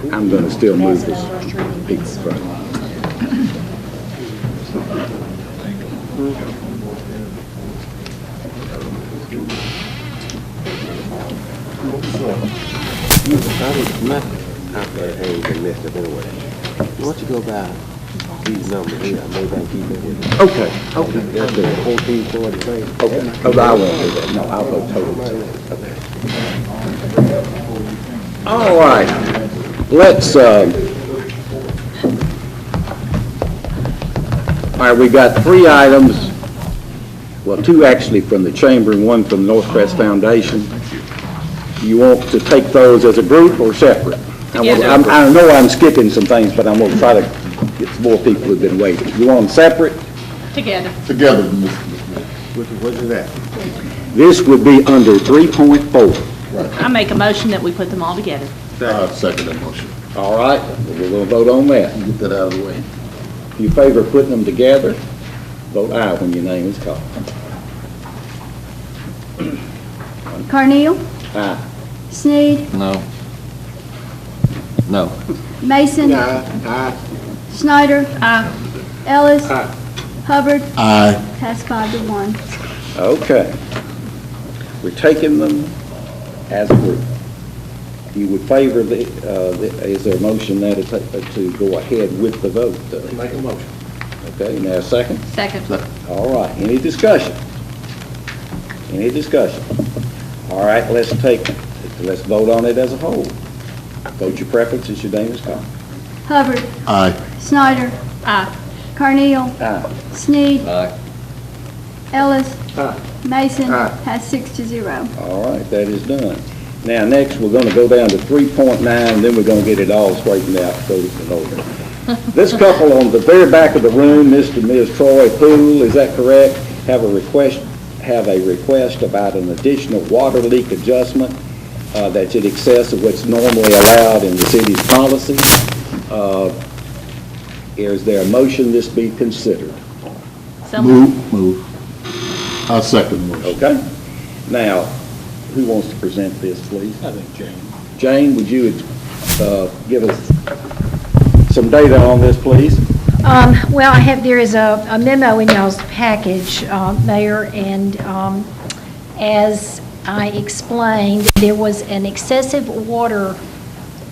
I'm going to still move this piece front. Why don't you go by these numbers here? Maybe I can keep it with you. Okay. That's the 1443. Okay. Oh, I won't do that. No, I'll go totally. Okay. All right. Let's, all right, we got 3 items. Well, 2 actually from the Chamber and 1 from the Northcrest Foundation. You want to take those as a group or separate? I know I'm skipping some things, but I'm going to try to get some more people who've been waiting. You want them separate? Together. Together. What is that? This would be under 3.4. I make a motion that we put them all together. Second that motion. All right, we're going to vote on that. Get that out of the way. If you favor putting them together, vote aye when your name is called. Carneal, Aye. Sneed, No. No. Mason, Snyder, Ellis, Hubbard, Aye. passed 5-1. Okay. We're taking them as a group. You would favor is there a motion now to go ahead with the vote? Make a motion. Okay, now second? Second. All right, any discussion? Any discussion? All right, let's vote on it as a whole. Vote your preferences, your name is called. Hubbard, Aye. Snyder, Aye. Carneal, Aye. Sneed, Aye. Ellis, Aye. Mason, Aye. passed 6-0. All right, that is done. Now, next, we're going to go down to 3.9, and then we're going to get it all straightened out, so in order. This couple on the very back of the room, Mr. and Ms. Troy Poole, is that correct? Have a request about an additional water leak adjustment that's in excess of what's normally allowed in the city's policy. Is there a motion this be considered? Move. I'll second the motion. Okay. Now, who wants to present this, please? I think Jane. Jane, would you give us some data on this, please? Well, there is a memo in y'all's package, Mayor, and as I explained, there was an excessive water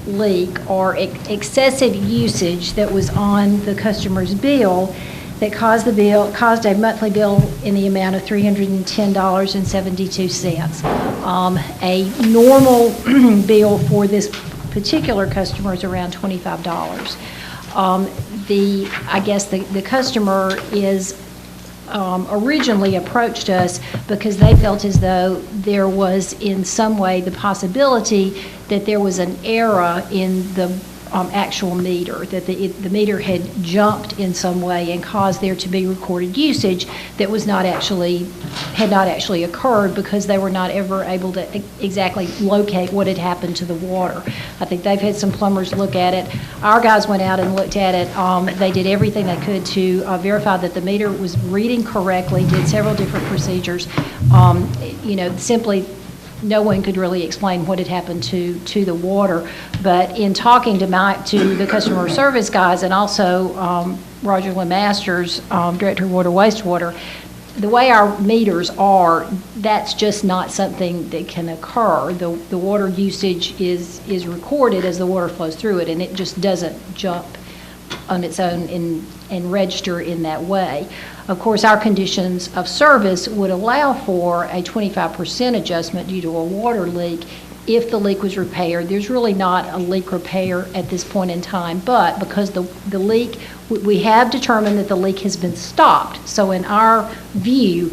leak or excessive usage that was on the customer's bill that caused a monthly bill in the amount of $310.72. A normal bill for this particular customer is around $25. I guess the customer is originally approached us because they felt as though there was in some way the possibility that there was an error in the actual meter, that the meter had jumped in some way and caused there to be recorded usage that had not actually occurred because they were not ever able to exactly locate what had happened to the water. I think they've had some plumbers look at it. Our guys went out and looked at it. They did everything they could to verify that the meter was reading correctly, did several different procedures. Simply no one could really explain what had happened to the water. But in talking to the customer service guys and also Roger Lemasters, Director of Water Wastewater, the way our meters are, that's just not something that can occur. The water usage is recorded as the water flows through it, and it just doesn't jump on its own and register in that way. Of course, our conditions of service would allow for a 25% adjustment due to a water leak if the leak was repaired. There's really not a leak repair at this point in time, but because the leak, we have determined that the leak has been stopped. So in our view,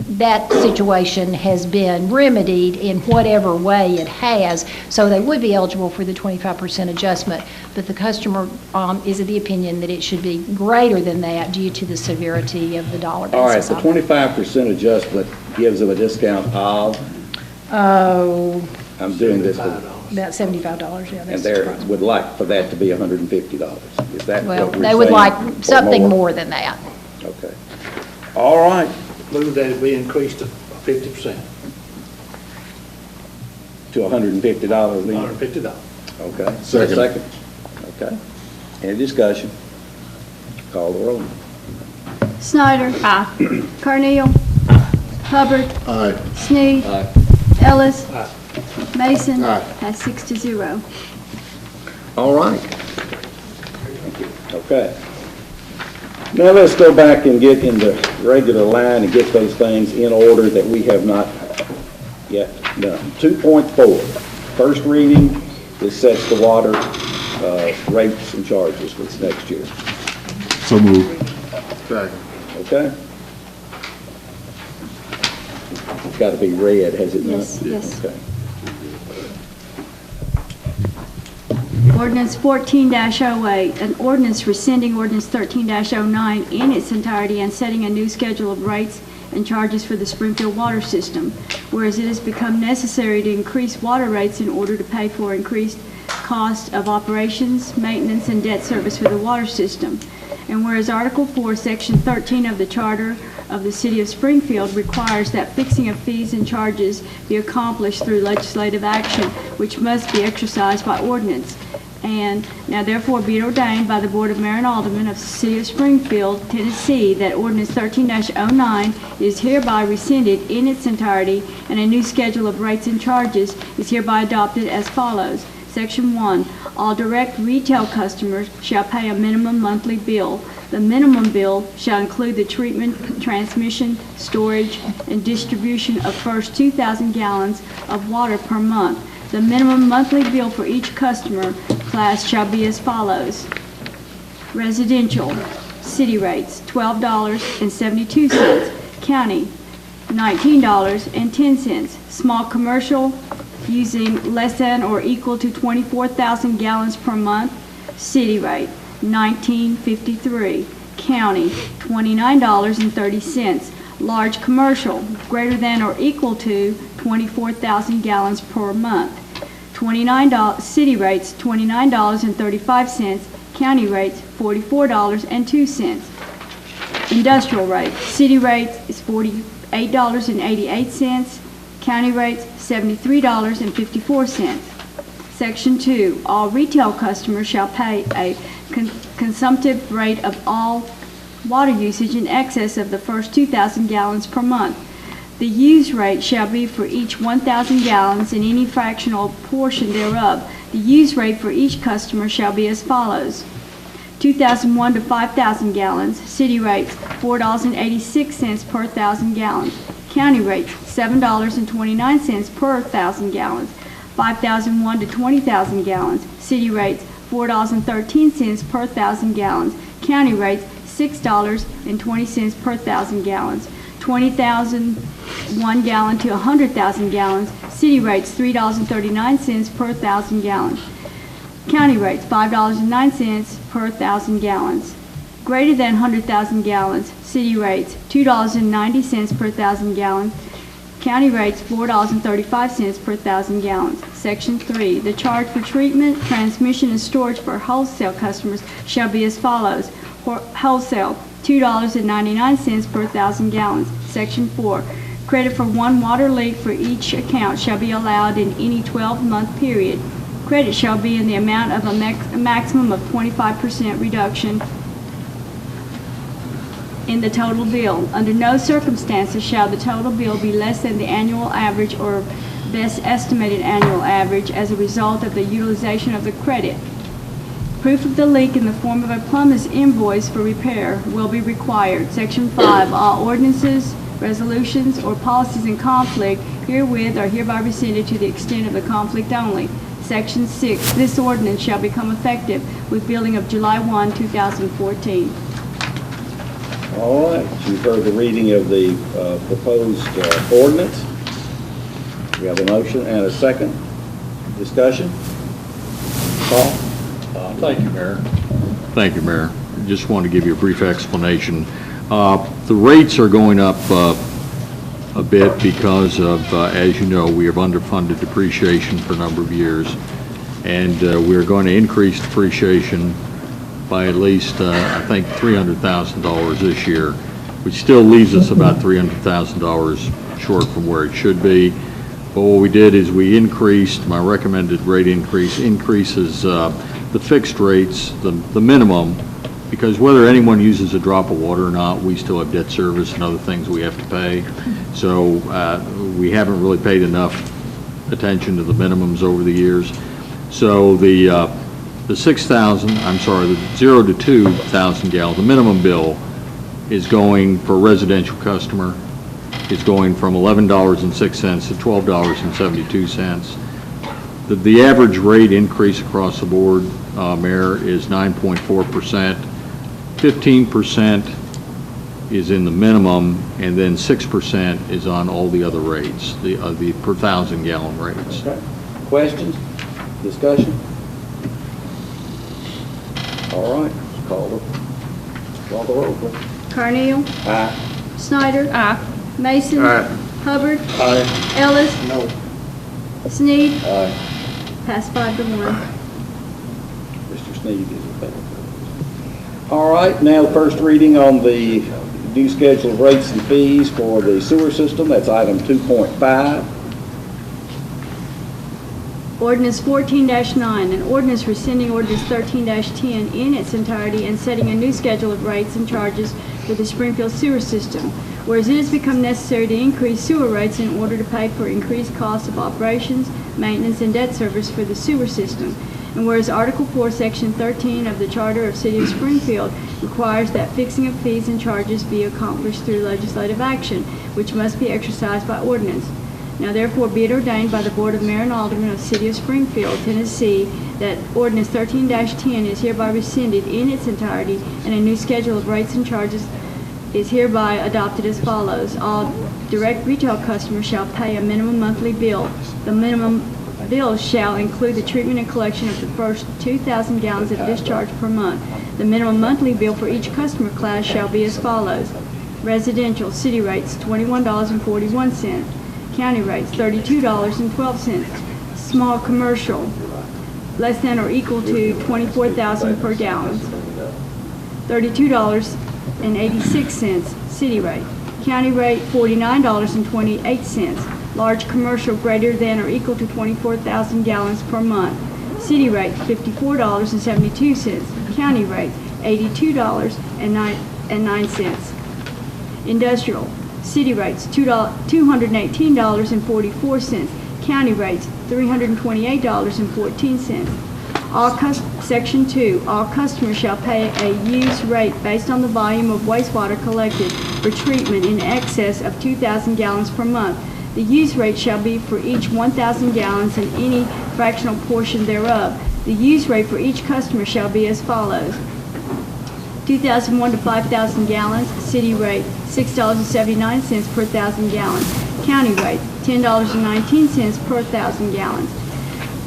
that situation has been remedied in whatever way it has, so they would be eligible for the 25% adjustment. But the customer is of the opinion that it should be greater than that due to the severity of the dollar basis. All right, the 25% adjustment gives them a discount of? Oh. I'm doing this with, about $75, yeah. and they would like for that to be $150. Is that well, what we're they would saying, like or something more than that. Okay. All right. Move that it be increased to 50%. To $150 then? $150. Okay. Second. Okay. Any discussion? Call the roll. Snyder. Aye. Carneal. Hubbard. Aye. Sneed. Aye. Ellis. Mason. Aye. Has 6-0. All right. Okay. Now let's go back and get in the regular line and get those things in order that we have not yet done. 2.4, first reading, this sets the water rates and charges for this next year. So moved. Second. Okay? It's got to be read, has it not? Yes. Okay. Ordinance 14-08, an ordinance rescinding ordinance 13-09 in its entirety and setting a new schedule of rates and charges for the Springfield water system, whereas it has become necessary to increase water rates in order to pay for increased cost of operations, maintenance, and debt service for the water system. And whereas Article 4, Section 13 of the Charter of the City of Springfield requires that fixing of fees and charges be accomplished through legislative action, which must be exercised by ordinance. And now therefore be it ordained by the Board of Mayor and Aldermen of the City of Springfield, Tennessee, that Ordinance 13-09 is hereby rescinded in its entirety, and a new schedule of rates and charges is hereby adopted as follows. Section 1, all direct retail customers shall pay a minimum monthly bill. The minimum bill shall include the treatment, transmission, storage, and distribution of first 2,000 gallons of water per month. The minimum monthly bill for each customer class shall be as follows. Residential, city rates, $12.72. County, $19.10. Small commercial, using less than or equal to 24,000 gallons per month, city rate, $19.53. County, $29.30. Large commercial, greater than or equal to 24,000 gallons per month, city rates, $29.35. County rates, $44.02. Industrial rate, city rates is $48.88. County rates, $73.54. Section 2, all retail customers shall pay a consumptive rate of all water usage in excess of the first 2,000 gallons per month. The use rate shall be for each 1,000 gallons and any fractional portion thereof. The use rate for each customer shall be as follows. 2001 to 5,000 gallons, city rates $4.86 per 1,000 gallons. County rates $7.29 per 1,000 gallons. 5,001 to 20,000 gallons, city rates $4.13 per 1,000 gallons. County rates $6.20 per 1,000 gallons. 20,001 gallon to 100,000 gallons, city rates $3.39 per 1,000 gallons. County rates $5.09 per 1,000 gallons. Greater than 100,000 gallons, city rates $2.90 per 1,000 gallons. County rates $4.35 per 1,000 gallons. Section 3, the charge for treatment, transmission, and storage for wholesale customers shall be as follows. Wholesale, $2.99 per 1,000 gallons. Section 4, credit for one water leak for each account shall be allowed in any 12-month period. Credit shall be in the amount of a maximum of 25% reduction in the total bill. Under no circumstances shall the total bill be less than the annual average or best estimated annual average as a result of the utilization of the credit. Proof of the leak in the form of a plumber's invoice for repair will be required. Section 5, all ordinances, resolutions, or policies in conflict herewith are hereby rescinded to the extent of the conflict only. Section 6, this ordinance shall become effective with billing of July 1, 2014. All right, you've heard the reading of the proposed ordinance. We have a motion and a second. Discussion? Paul? Thank you, Mayor. Thank you, Mayor. Just want to give you a brief explanation. The rates are going up a bit because of, as you know, we have underfunded depreciation for a number of years, and we're going to increase depreciation by at least, I think, $300,000 this year, which still leaves us about $300,000 short from where it should be. But what we did is we increased, my recommended rate increases the fixed rates, the minimum, because whether anyone uses a drop of water or not, we still have debt service and other things we have to pay. So we haven't really paid enough attention to the minimums over the years. So the 6,000, I'm sorry, the 0 to 2,000 gallons, the minimum bill is going for a residential customer, is going from $11.06 to $12.72. The average rate increase across the board, Mayor, is 9.4%. 15% is in the minimum, and then 6% is on all the other rates, the per 1,000 gallon rates. Okay. Questions? Discussion? All right, call the roll, please. Carnell. Aye. Snyder. Aye. Mason. Aye. Hubbard. Aye. Ellis. No. Sneed. Aye. Pass 5-1. Mr. Sneed is in favor. All right, now first reading on the new schedule of rates and fees for the sewer system. That's item 2.5. Ordinance 14-9, an ordinance rescinding ordinance 13-10 in its entirety and setting a new schedule of rates and charges for the Springfield sewer system. Whereas it has become necessary to increase sewer rates in order to pay for increased costs of operations, maintenance, and debt service for the sewer system. And whereas Article 4, Section 13 of the Charter of City of Springfield requires that fixing of fees and charges be accomplished through legislative action, which must be exercised by ordinance. Now therefore be it ordained by the Board of Mayor and Aldermen of the City of Springfield, Tennessee, that Ordinance 13-10 is hereby rescinded in its entirety, and a new schedule of rates and charges is hereby adopted as follows. All direct retail customers shall pay a minimum monthly bill. The minimum bill shall include the treatment and collection of the first 2,000 gallons of discharge per month. The minimum monthly bill for each customer class shall be as follows. Residential, city rates, $21.41. County rates, $32.12. Small commercial, less than or equal to 24,000 per gallon, $32.86. City rate. County rate, $49.28. Large commercial greater than or equal to 24,000 gallons per month. City rate, $54.72. County rate, $82.09. Industrial. City rates, $218.44. County rates, $328.14. Section 2, all customers shall pay a use rate based on the volume of wastewater collected for treatment in excess of 2,000 gallons per month. The use rate shall be for each 1,000 gallons and any fractional portion thereof. The use rate for each customer shall be as follows. 2,001 to 5,000 gallons, city rate, $6.79 per 1,000 gallons. County rate, $10.19 per 1,000 gallons.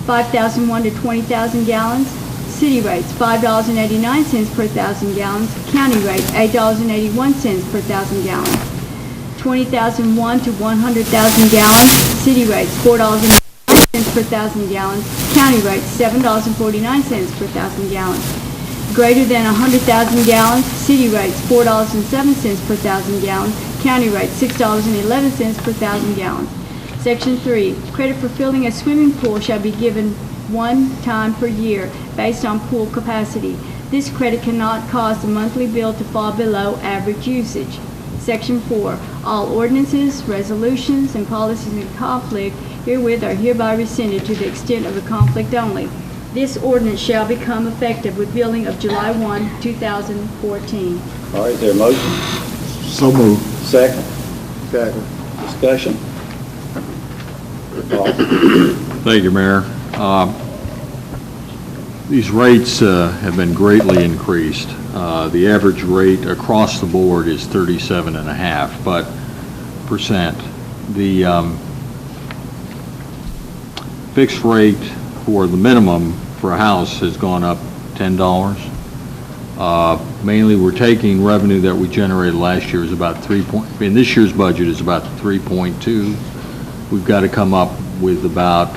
5,001 to 20,000 gallons, city rates, $5.89 per 1,000 gallons. County rate, $8.81 per 1,000 gallons. 20,001 to 100,000 gallons, city rates, $4.89 per 1,000 gallons. County rate, $7.49 per 1,000 gallons. Greater than 100,000 gallons, city rates, $4.07 per 1,000 gallons. County rate, $6.11 per 1,000 gallons. Section 3, credit for filling a swimming pool shall be given one time per year based on pool capacity. This credit cannot cause the monthly bill to fall below average usage. Section 4, all ordinances, resolutions, and policies in conflict herewith are hereby rescinded to the extent of the conflict only. This ordinance shall become effective with billing of July 1, 2014. All right, is there a motion? So moved. Second? Second. Discussion? Thank you, Mayor. These rates have been greatly increased. The average rate across the board is 37.5%. The fixed rate for the minimum for a house has gone up $10. Mainly, we're taking revenue that we generated last year is about in this year's budget is about 3.2. We've got to come up with about,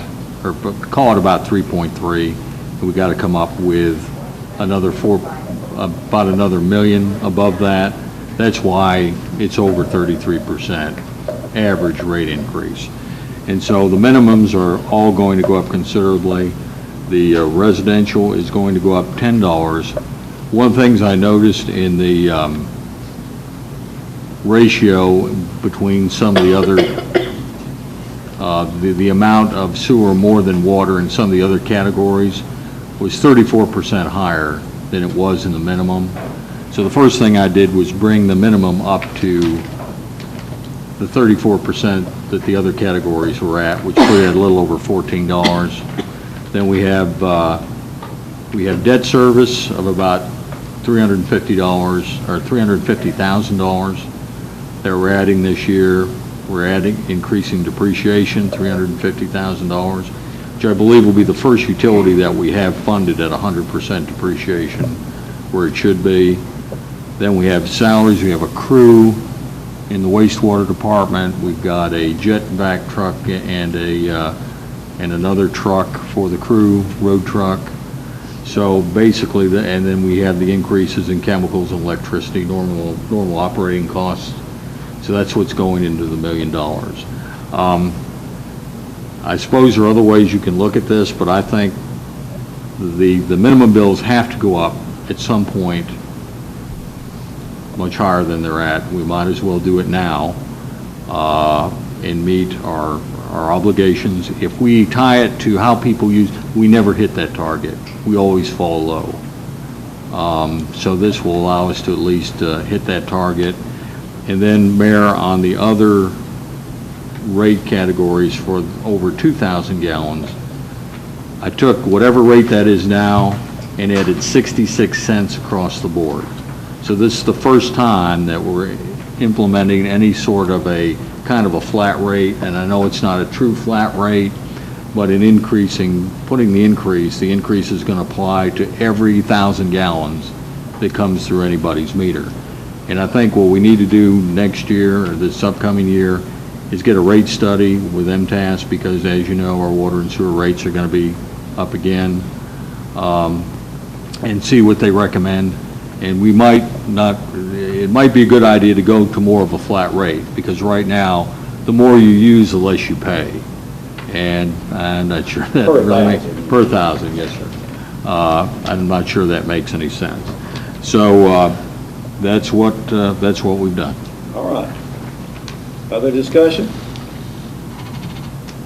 or call it about 3.3. We've got to come up with another about another million above that. That's why it's over 33% average rate increase. And so the minimums are all going to go up considerably. The residential is going to go up $10. One of the things I noticed in the ratio between some of the other, the amount of sewer more than water in some of the other categories was 34% higher than it was in the minimum. So the first thing I did was bring the minimum up to the 34% that the other categories were at, which put it at a little over $14. Then we have debt service of about $350 or $350,000 that we're adding this year. We're increasing depreciation, $350,000, which I believe will be the first utility that we have funded at 100% depreciation, where it should be. Then we have salaries. We have a crew in the wastewater department. We've got a jet vac truck and another truck for the crew, road truck. So basically, and then we have the increases in chemicals and electricity, normal operating costs. So that's what's going into the $1 million. I suppose there are other ways you can look at this, but I think the minimum bills have to go up at some point much higher than they're at. We might as well do it now and meet our obligations. If we tie it to how people use, we never hit that target. We always fall low. So this will allow us to at least hit that target. And then, Mayor, on the other rate categories for over 2,000 gallons, I took whatever rate that is now and added 66 cents across the board. So this is the first time that we're implementing any sort of a kind of a flat rate, and I know it's not a true flat rate, but in putting the increase is going to apply to every 1,000 gallons that comes through anybody's meter. And I think what we need to do next year, or this upcoming year, is get a rate study with MTAS, because as you know, our water and sewer rates are going to be up again, and see what they recommend. And we might not, it might be a good idea to go to more of a flat rate, because right now, the more you use, the less you pay. And I'm not sure that really makes, per thousand, yes, sir. I'm not sure that makes any sense. So that's what we've done. All right. Other discussion?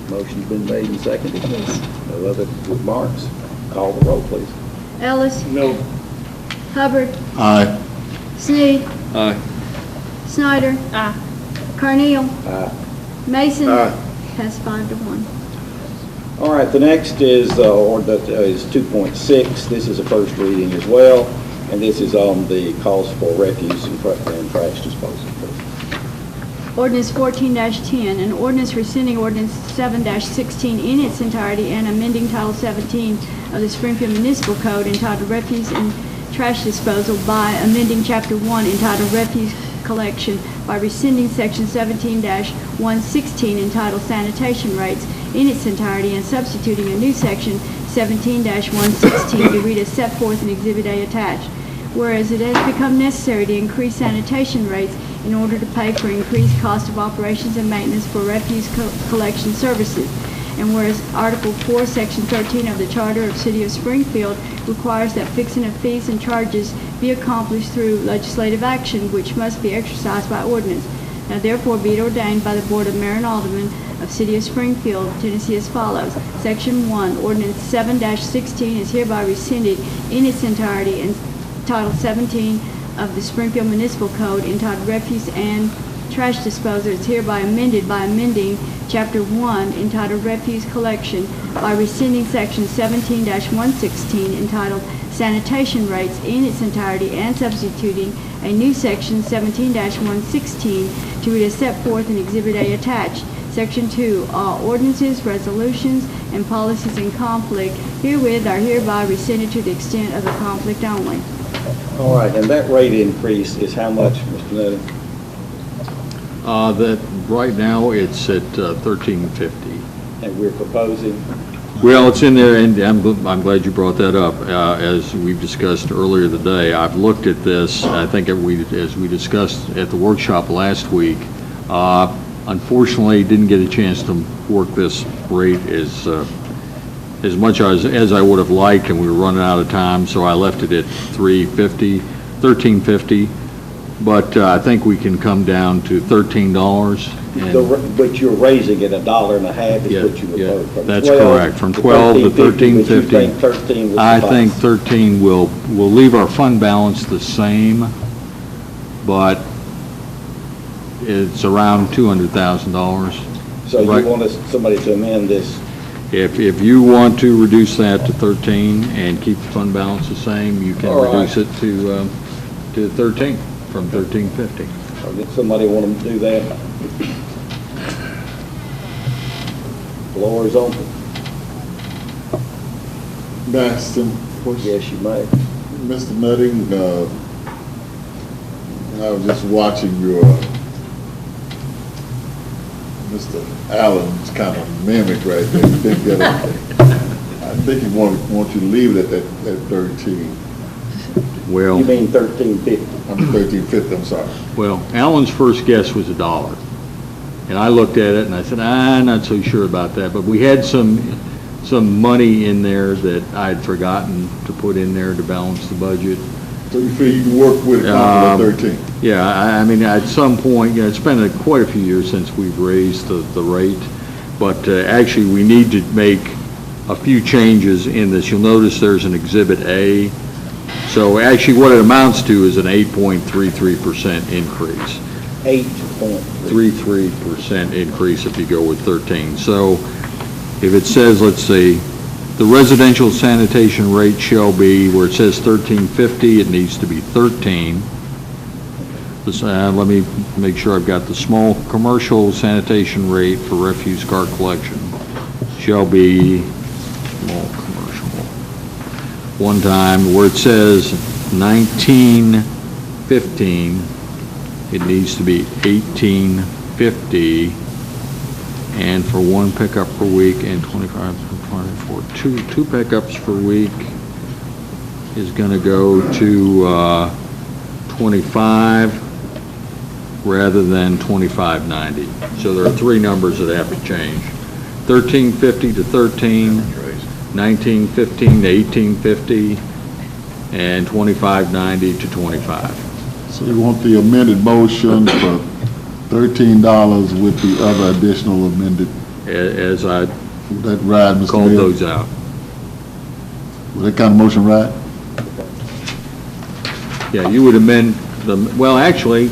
Motion's been made and seconded. No other remarks? Call the roll, please. Ellis. No. Hubbard. Aye. Sneed. Aye. Snyder. Aye. Carneal. Aye. Mason. Aye. Passed 5-1. All right, the next is ordinance is 2.6. This is a first reading as well, and this is on the cost for refuse and trash disposal. Ordinance 14-10, an ordinance rescinding ordinance 7-16 in its entirety and amending Title 17 of the Springfield Municipal Code entitled Refuse and Trash Disposal by amending Chapter 1 entitled Refuse Collection by rescinding Section 17-116 entitled Sanitation Rates in its entirety and substituting a new Section 17-116 to read as set forth in Exhibit A attached. Whereas it has become necessary to increase sanitation rates in order to pay for increased cost of operations and maintenance for refuse collection services. And whereas Article 4, Section 13 of the Charter of City of Springfield requires that fixing of fees and charges be accomplished through legislative action, which must be exercised by ordinance. Now therefore be it ordained by the Board of Mayor and Aldermen of City of Springfield, Tennessee as follows. Section 1, Ordinance 7-16 is hereby rescinded in its entirety, and Title 17 of the Springfield Municipal Code entitled Refuse and Trash Disposal is hereby amended by amending Chapter 1 entitled Refuse Collection by rescinding Section 17-116 entitled Sanitation Rates in its entirety and substituting a new Section 17-116 to read as set forth in Exhibit A attached. Section 2, all ordinances, resolutions, and policies in conflict herewith are hereby rescinded to the extent of the conflict only. All right, and that rate increase is how much, Mr. Nutter? That right now it's at $13.50. And we're proposing? Well, it's in there, and I'm glad you brought that up. As we've discussed earlier today, I've looked at this. I think as we discussed at the workshop last week, Unfortunately, didn't get a chance to work this rate as much as I would have liked, and we were running out of time, so I left it at $13.50. But I think we can come down to $13. But you're raising it $1.50 Yeah, is what you yeah, were from that's 12 correct, from 12 to but you 13.50. think 13 was I think suffice. 13 will leave our fund balance the same, but it's around $200,000. So you Right. want somebody to amend this? If you want to reduce that to 13 and keep the fund balance the same, you can All right. reduce it to 13, from 13.50. Or did somebody want to do that? Floor is open. May I ask some questions? Yes, you may. Mr. Nutting, I was just watching your, Mr. Allen's kind of mimic right there. He didn't get it. I think he want you to leave it at 13. Well, You mean 13.50? I'm 13.50, I'm sorry. well, Alan's first guess was $1. And I looked at it and I said, I'm not so sure about that. But we had some money in there that I'd forgotten to put in there to balance the budget. So you feel you can work with it at 13? Yeah, I mean, at some point, it's been quite a few years since we've raised the rate. But actually, we need to make a few changes in this. You'll notice there's an Exhibit A. So actually, what it amounts to is an 8.33% increase. 8.33% increase if you go with 13. So if it says, let's see, the residential sanitation rate shall be, where it says 13.50, it needs to be 13. Let me make sure I've got the small commercial sanitation rate for refuse car collection shall be small commercial. One time, where it says 1915, it needs to be 1850, and for one pickup per week and 25 to 24, two pickups per week is going to go to 25 rather than 2590. So there are three numbers that have to change: 1350 to 13, 1915 to 1850, and 2590 to 25. So you want the amended motion for $13 with the other additional amended, As I that ride, Mr. called Mayor? those out. Will that kind of motion ride? Yeah, you would amend the, well, actually,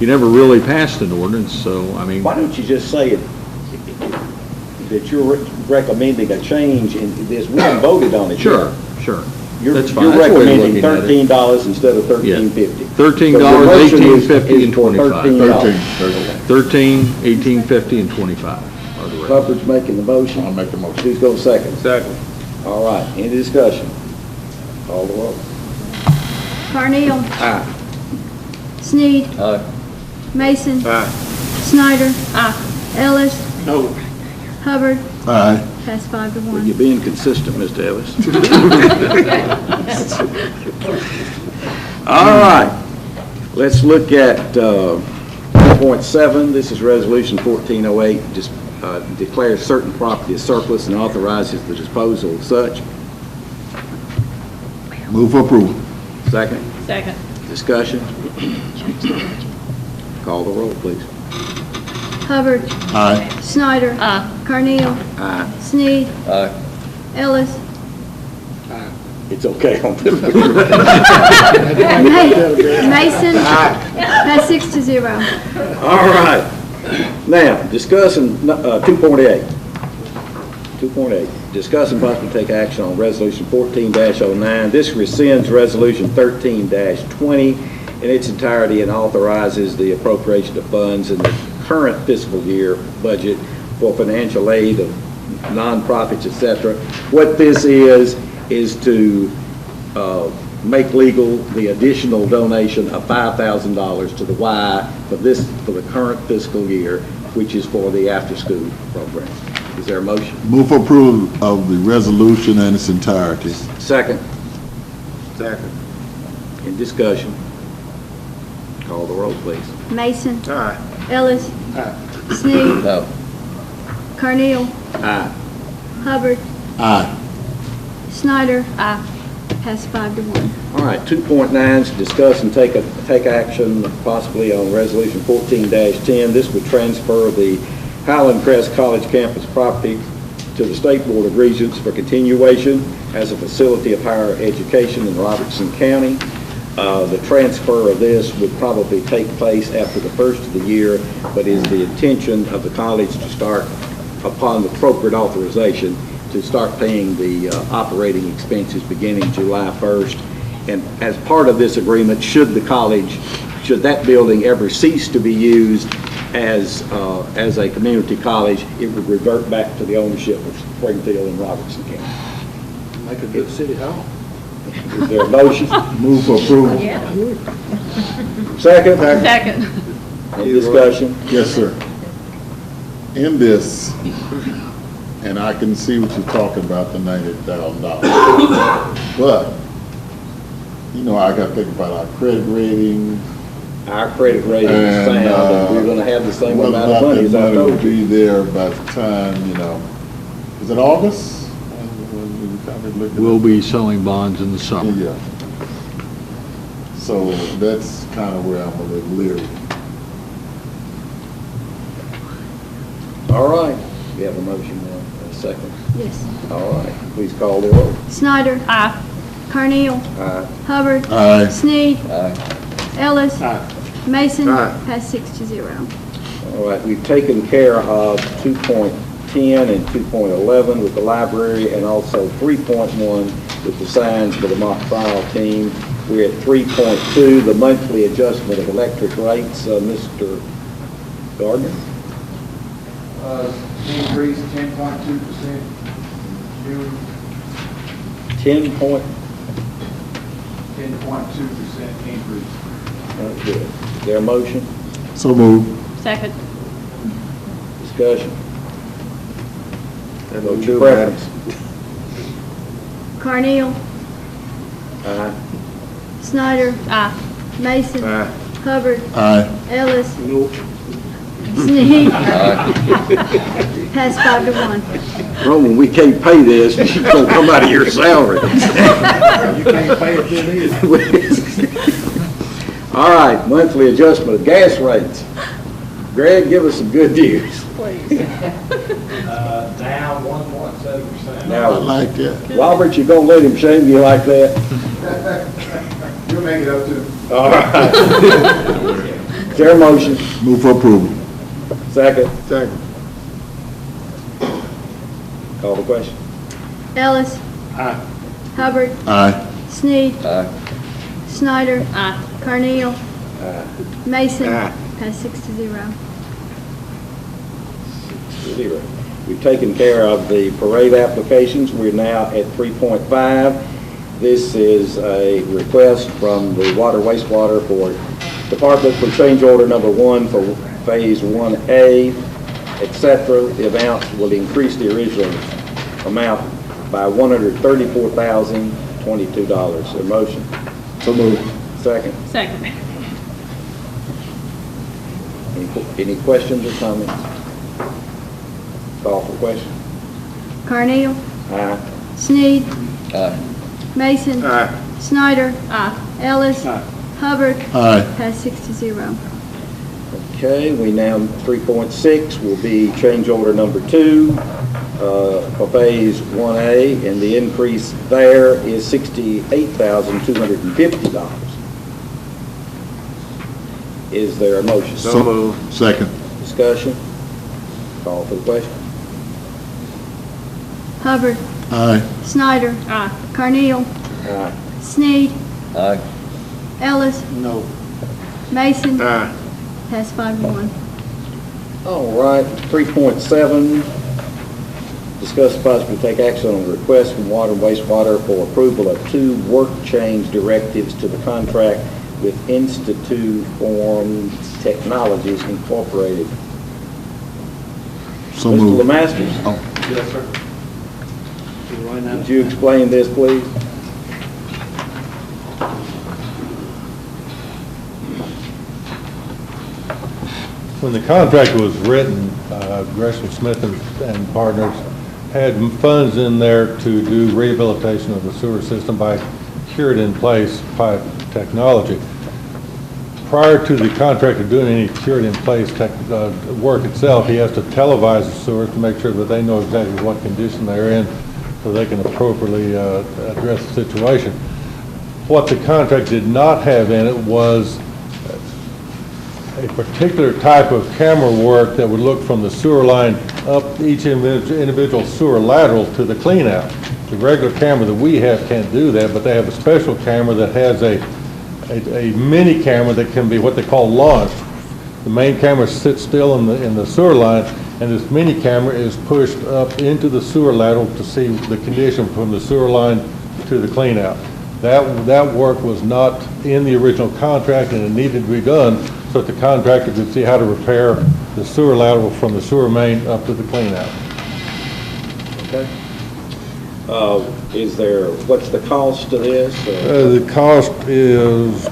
you never really passed an ordinance, so, I mean, Why don't you just say it, that you're recommending a change in this, we haven't voted on it yet. sure. You're That's fine. you're That's the way of recommending looking at it. $13 instead of $13.50. $13, So your motion is- $18.50, is and for $25. $13. 13, $18.50, and 25 are the rates. Hubbard's making the motion. I'll make the motion. Who's going second? Second. All right, any discussion? Call the roll. Carnell. Aye. Sneed. Aye. Mason. Aye. Snyder. Aye. Ellis. No. Hubbard. Aye. Passed 5 to 1. You're being consistent, Mr. Ellis. All right, let's look at 4.7. This is Resolution 1408, just declares certain property as surplus and authorizes the disposal of such. Move for approval. Second, Second. discussion. Call the roll, please. Hubbard. Aye. Snyder. Aye. Carnell. Aye. Sneed. Aye. Ellis. It's okay on this. Mason. Passed 6 to 0. All right. Now, discussing 2.8. 2.8, discuss and possibly take action on Resolution 14-09. This rescinds Resolution 13-20 in its entirety and authorizes the appropriation of funds in the current fiscal year budget for financial aid of nonprofits, etc. What this is to make legal the additional donation of $5,000 to the Y for the current fiscal year, which is for the after-school program. Is there a motion? Move for approval of the resolution in its entirety. Second. Second. In discussion. Call the roll, please. Mason. Aye. Ellis. Sneed. No. Carneal. Aye. Hubbard. Aye. Snyder. Aye. Passed 5-1. All right, 2.9 is discuss and take action possibly on Resolution 14-10. This would transfer the Highland Crest College campus property to the State Board of Regents for continuation as a facility of higher education in Robertson County. The transfer of this would probably take place after the first of the year, but is the intention of the college to start, upon the appropriate authorization, to start paying the operating expenses beginning July 1st. And as part of this agreement, should that building ever cease to be used as a community college, it would revert back to the ownership of Springfield and Robertson County. Make a good city hall. Is there a motion? Move for approval. Yeah. Second? Second. Any discussion? Yes, sir. In this, and I can see what you're talking about, the $90,000. But, you know, I got to think about our credit rating. Our credit rating is sound, and we're going to have the same whether amount or of not money that as I money will told you. be there by the time, you know, is it August? When we kind of look at We'll be selling bonds in the summer. Yeah. So that's kind of where I'm a little leery. All right, we have a motion now, a second. Yes. All right, please call the roll. Snyder. Aye. Carneal. Aye. Hubbard. Aye. Sneed. Aye. Ellis. Mason. Aye. Passed 6-0. All right, we've taken care of 2.10 and 2.11 with the library, and also 3.1 with the signs for the mock trial team. We're at 3.2, the monthly adjustment of electric rates. Mr. Gardner? Increase 10.2% June, 10.2. 10.2% increase. Good. Is there a motion? So move. Second. Discussion? That What's will your do, madam. preference? Carneal. Aye. Snyder. Aye. Mason. Aye. Hubbard. Aye. Ellis. Nope. Sneed. Passed 5-1. Roman, we can't pay this, it's gonna come out of your salary. You can't pay it then either. All right, monthly adjustment of gas rates. Greg, give us some good news. Down 1.7%. I Now, like that. Robert, you gonna let him shame you like that? You'll make it up to. All right. Is there a motion? Move for approval. Second? Second. Call the question. Ellis. Aye. Hubbard. Aye. Sneed. Aye. Snyder. Aye. Carneal. Mason. Aye. Passed 6-0. 0. We've taken care of the parade applications. We're now at 3.5. This is a request from the Water Wastewater Department for change order number 1 for Phase 1A, etc. The amount will increase the original amount by $134,022. A motion? So move. Second. Second. Any questions or comments? Call for question. Carneal. Aye. Sneed. Aye. Mason. Aye. Snyder. Aye. Ellis. Hubbard. Aye. Passed 6-0. Okay, we now, 3.6 will be change order number 2 for Phase 1A, and the increase there is $68,250. Is there a motion? So move. Second. Discussion? Call for the question. Hubbard. Aye. Snyder. Aye. Carneal. Aye. Sneed. Aye. Ellis. No. Mason. Aye. Passed 5-1. All right, 3.7, discuss possibly take action on a request from Water and Wastewater for approval of 2 work change directives to the contract with Institute Form Technologies Incorporated. So Mr. move. Lemasters, Yes, sir. would you explain this, please? when the contract was written, Gresham Smith and Partners had funds in there to do rehabilitation of the sewer system by cured-in-place pipe technology. Prior to the contractor doing any cured-in-place work itself, he has to televise the sewers to make sure that they know exactly what condition they're in so they can appropriately address the situation. What the contract did not have in it was a particular type of camera work that would look from the sewer line up each individual sewer lateral to the cleanout. The regular camera that we have can't do that, but they have a special camera that has a mini camera that can be what they call launched. The main camera sits still in the sewer line, and this mini camera is pushed up into the sewer lateral to see the condition from the sewer line to the cleanout. That work was not in the original contract, and it needed to be done so that the contractor could see how to repair the sewer lateral from the sewer main up to the cleanout. Okay. What's the cost of this? The cost is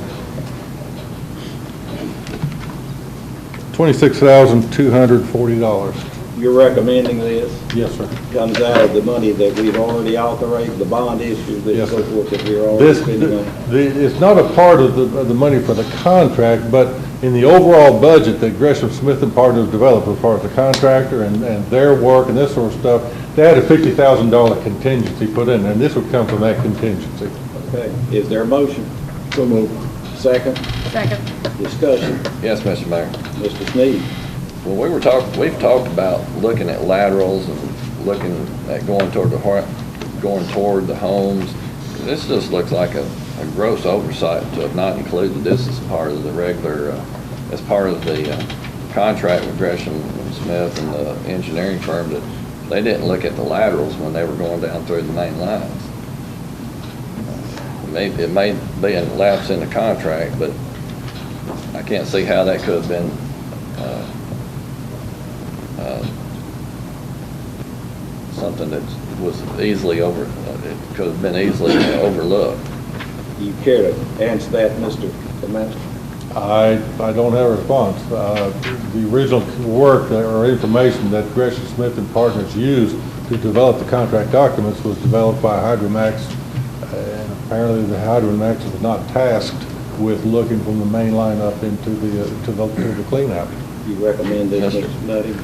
$26,240. You're recommending this? Yes, sir. Comes out of the money that we've already authorized, the bond issue, that Yes, so sir. forth, that we're already spending on? It's not a part of the money for the contract, but in the overall budget that Gresham Smith and Partners developed as far as the contractor and their work and this sort of stuff, they had a $50,000 contingency put in there, and this would come from that contingency. Okay. Is there a motion? So moved. Second? Second. Discussion. Yes, Mr. Mayor. Mr. Sneed. Well, we've talked about looking at laterals and looking at going toward the homes. This just looks like a gross oversight to have not included this as part of the regular, as part of the contract with Gresham Smith and the engineering firm, that they didn't look at the laterals when they were going down through the main lines. It may be a lapse in the contract, but I can't see how that could have been something that was easily it could have been easily overlooked. Do you care to answer that, Mr. Commander? I don't have a response. The original work or information that Gresham Smith and Partners used to develop the contract documents was developed by Hydromax, and apparently the Hydromax was not tasked with looking from the main line up into the cleanout. Do you recommend this, Mr. Nutty?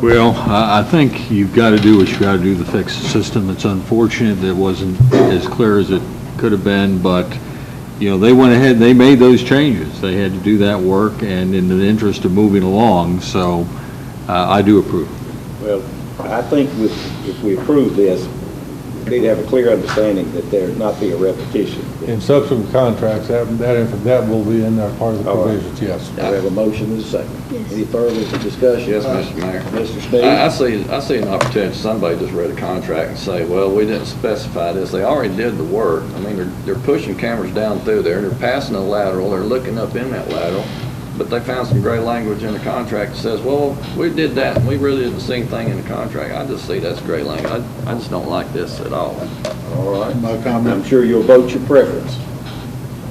Well, I think you've got to do what you got to do to fix the system. It's unfortunate that it wasn't as clear as it could have been, but they went ahead and they made those changes. They had to do that work, and in the interest of moving along, so I do approve. Well, I think if we approve this, we need to have a clear understanding that there not be a repetition. In subsequent contracts, that will be in there, part of the provisions, yes. We have a motion and a second. Yes. Any further discussion? Yes, Mr. Mayor. Mr. Sneed? I see an opportunity, somebody just read a contract and say, well, we didn't specify this. They already did the work. I mean, they're pushing cameras down through there, they're passing a lateral, they're looking up in that lateral, but they found some gray language in the contract that says, well, we did that, and we really didn't see anything in the contract. I just see that's gray language. I just don't like this at all. All right. My comment. I'm sure you'll vote your preference.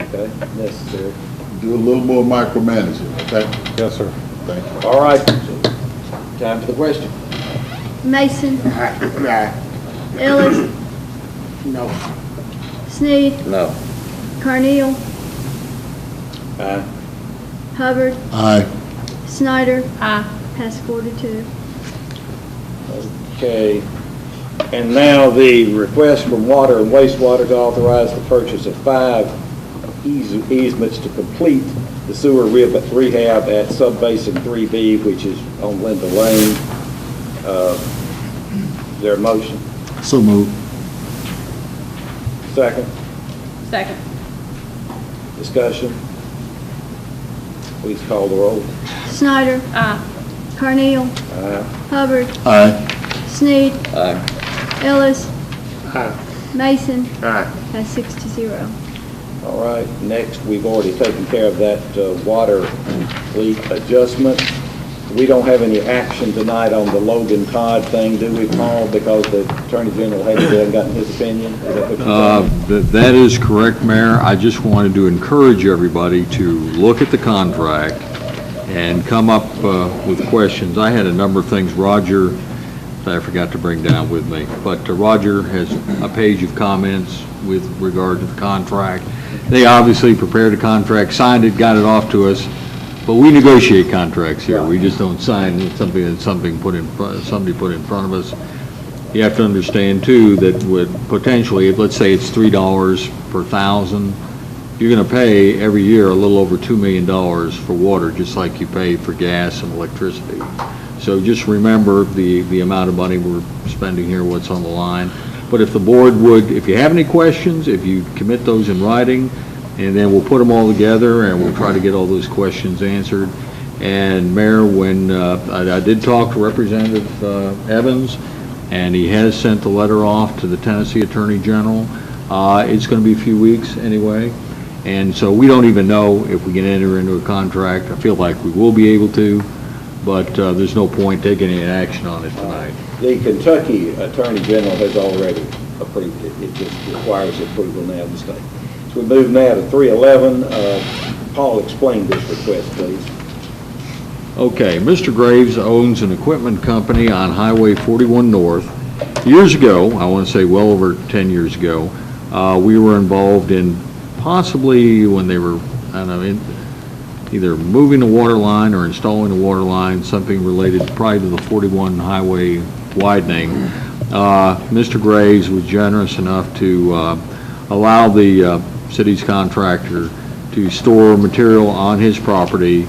Okay, necessary. Do a little more micromanaging, okay? Yes, sir. Thank you. All right. Time for the question. Mason. Ellis. No. Sneed. No. Carneal. Aye. Hubbard. Aye. Snyder. Aye. Pass 4-2. Okay. And now the request from Water and Wastewater to authorize the purchase of 5 easements to complete the sewer rehab at Subbasin 3B, which is on Linda Lane. Is there a motion? So moved. Second? Second. Discussion? Please call the roll. Snyder. Aye. Carneal. Aye. Hubbard. Aye. Sneed. Aye. Ellis. Aye. Mason. Aye. Pass 6-0. All right, next, we've already taken care of that water leak adjustment. We don't have any action tonight on the Logan Todd thing, do we, Paul? Because the Attorney General hasn't gotten his opinion? Is that what you're saying? That is correct, Mayor. I just wanted to encourage everybody to look at the contract and come up with questions. I had a number of things Roger that I forgot to bring down with me, but Roger has a page of comments with regard to the contract. They obviously prepared a contract, signed it, got it off to us, but we negotiate contracts here. We just don't sign something that somebody put in front of us. You have to understand too that would potentially, if let's say it's $3 per thousand, you're going to pay every year a little over $2 million for water, just like you pay for gas and electricity. So just remember the amount of money we're spending here, what's on the line. But if the board would, if you have any questions, if you commit those in writing, and then we'll put them all together and we'll try to get all those questions answered. And Mayor, when I did talk to Representative Evans, and he has sent the letter off to the Tennessee Attorney General. It's going to be a few weeks anyway, and so we don't even know if we can enter into a contract. I feel like we will be able to, but there's no point taking any action on it tonight. The Kentucky Attorney General has already approved it. It just requires approval now of the state. So we move now to 311. Paul, explain this request, please. Okay, Mr. Graves owns an equipment company on Highway 41 North. Years ago, I want to say well over 10 years ago, we were involved in possibly when they were, I don't know, either moving the water line or installing the water line, something related probably to the 41 highway widening. Mr. Graves was generous enough to allow the city's contractor to store material on his property,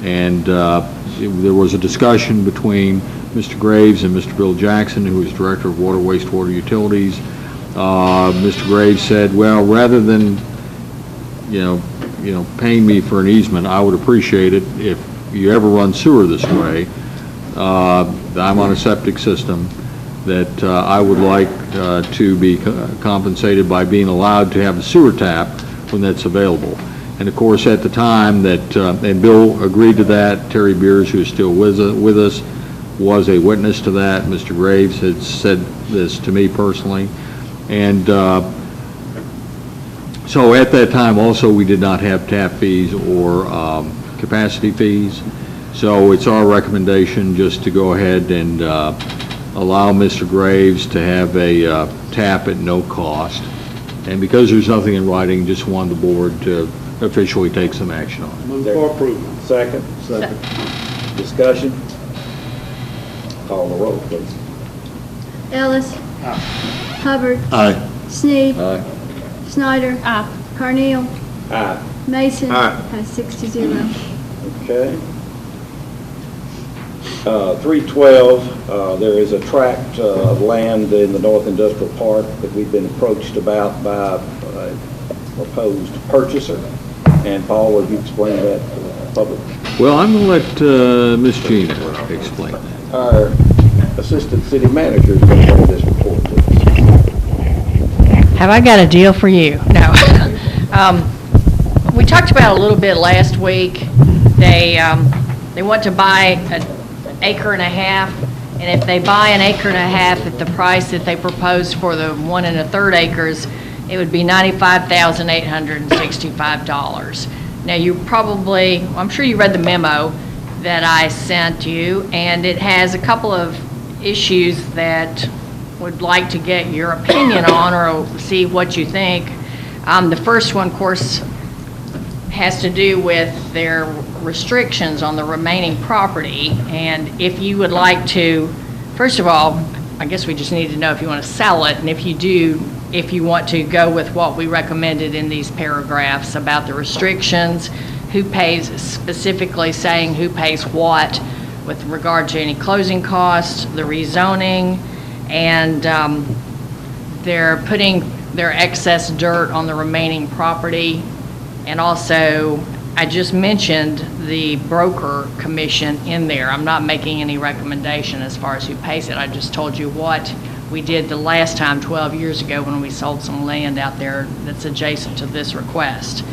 and there was a discussion between Mr. Graves and Mr. Bill Jackson, who is Director of Water, Wastewater Utilities. Mr. Graves said, well, rather than, paying me for an easement, I would appreciate it if you ever run sewer this way. I'm on a septic system that I would like to be compensated by being allowed to have a sewer tap when that's available. And of course, at the time that, and Bill agreed to that, Terry Beers, who is still with us, was a witness to that. Mr. Graves had said this to me personally. And so at that time also we did not have tap fees or capacity fees. So it's our recommendation just to go ahead and allow Mr. Graves to have a tap at no cost. And because there's nothing in writing, just wanted the board to officially take some action on it. Move for approval. Second. Discussion. Call the roll, please. Ellis. Aye. Hubbard. Aye. Sneed. Aye. Snyder. Aye. Carneal. Aye. Mason. Aye. Has 6-0. Okay. 312, there is a tract of land in the North Industrial Park that we've been approached about by a proposed purchaser. And Paul, will you explain that to the public? Well, I'm going to let Ms. Gina explain that. Our Assistant City Manager is going to bring this report to us. Have I got a deal for you? No. We talked about a little bit last week. They want to buy an acre and a half, and if they buy an acre and a half at the price that they proposed for the 1 1/3 acres, it would be $95,865. Now you probably, I'm sure you read the memo that I sent you, and it has a couple of issues that would like to get your opinion on or see what you think. The first one, of course, has to do with their restrictions on the remaining property. And if you would like to, first of all, I guess we just need to know if you want to sell it, and if you do, if you want to go with what we recommended in these paragraphs about the restrictions, who pays, specifically saying who pays what with regard to any closing costs, the rezoning, and they're putting their excess dirt on the remaining property. And also, I just mentioned the broker commission in there. I'm not making any recommendation as far as who pays it. I just told you what we did the last time 12 years ago when we sold some land out there that's adjacent to this request.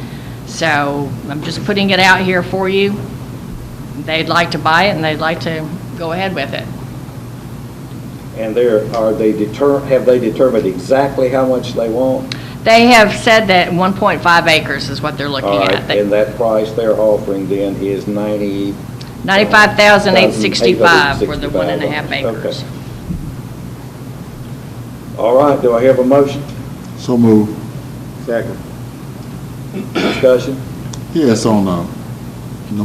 So I'm just putting it out here for you. They'd like to buy it and they'd like to go ahead with it. And have they determined exactly how much they want? They have said that 1.5 acres is what they're looking All right, at. and that price they're offering then is 95,865 for the 1.5 acres. Okay. All right, do I have a motion? So move. Second. Discussion? Yes, on, number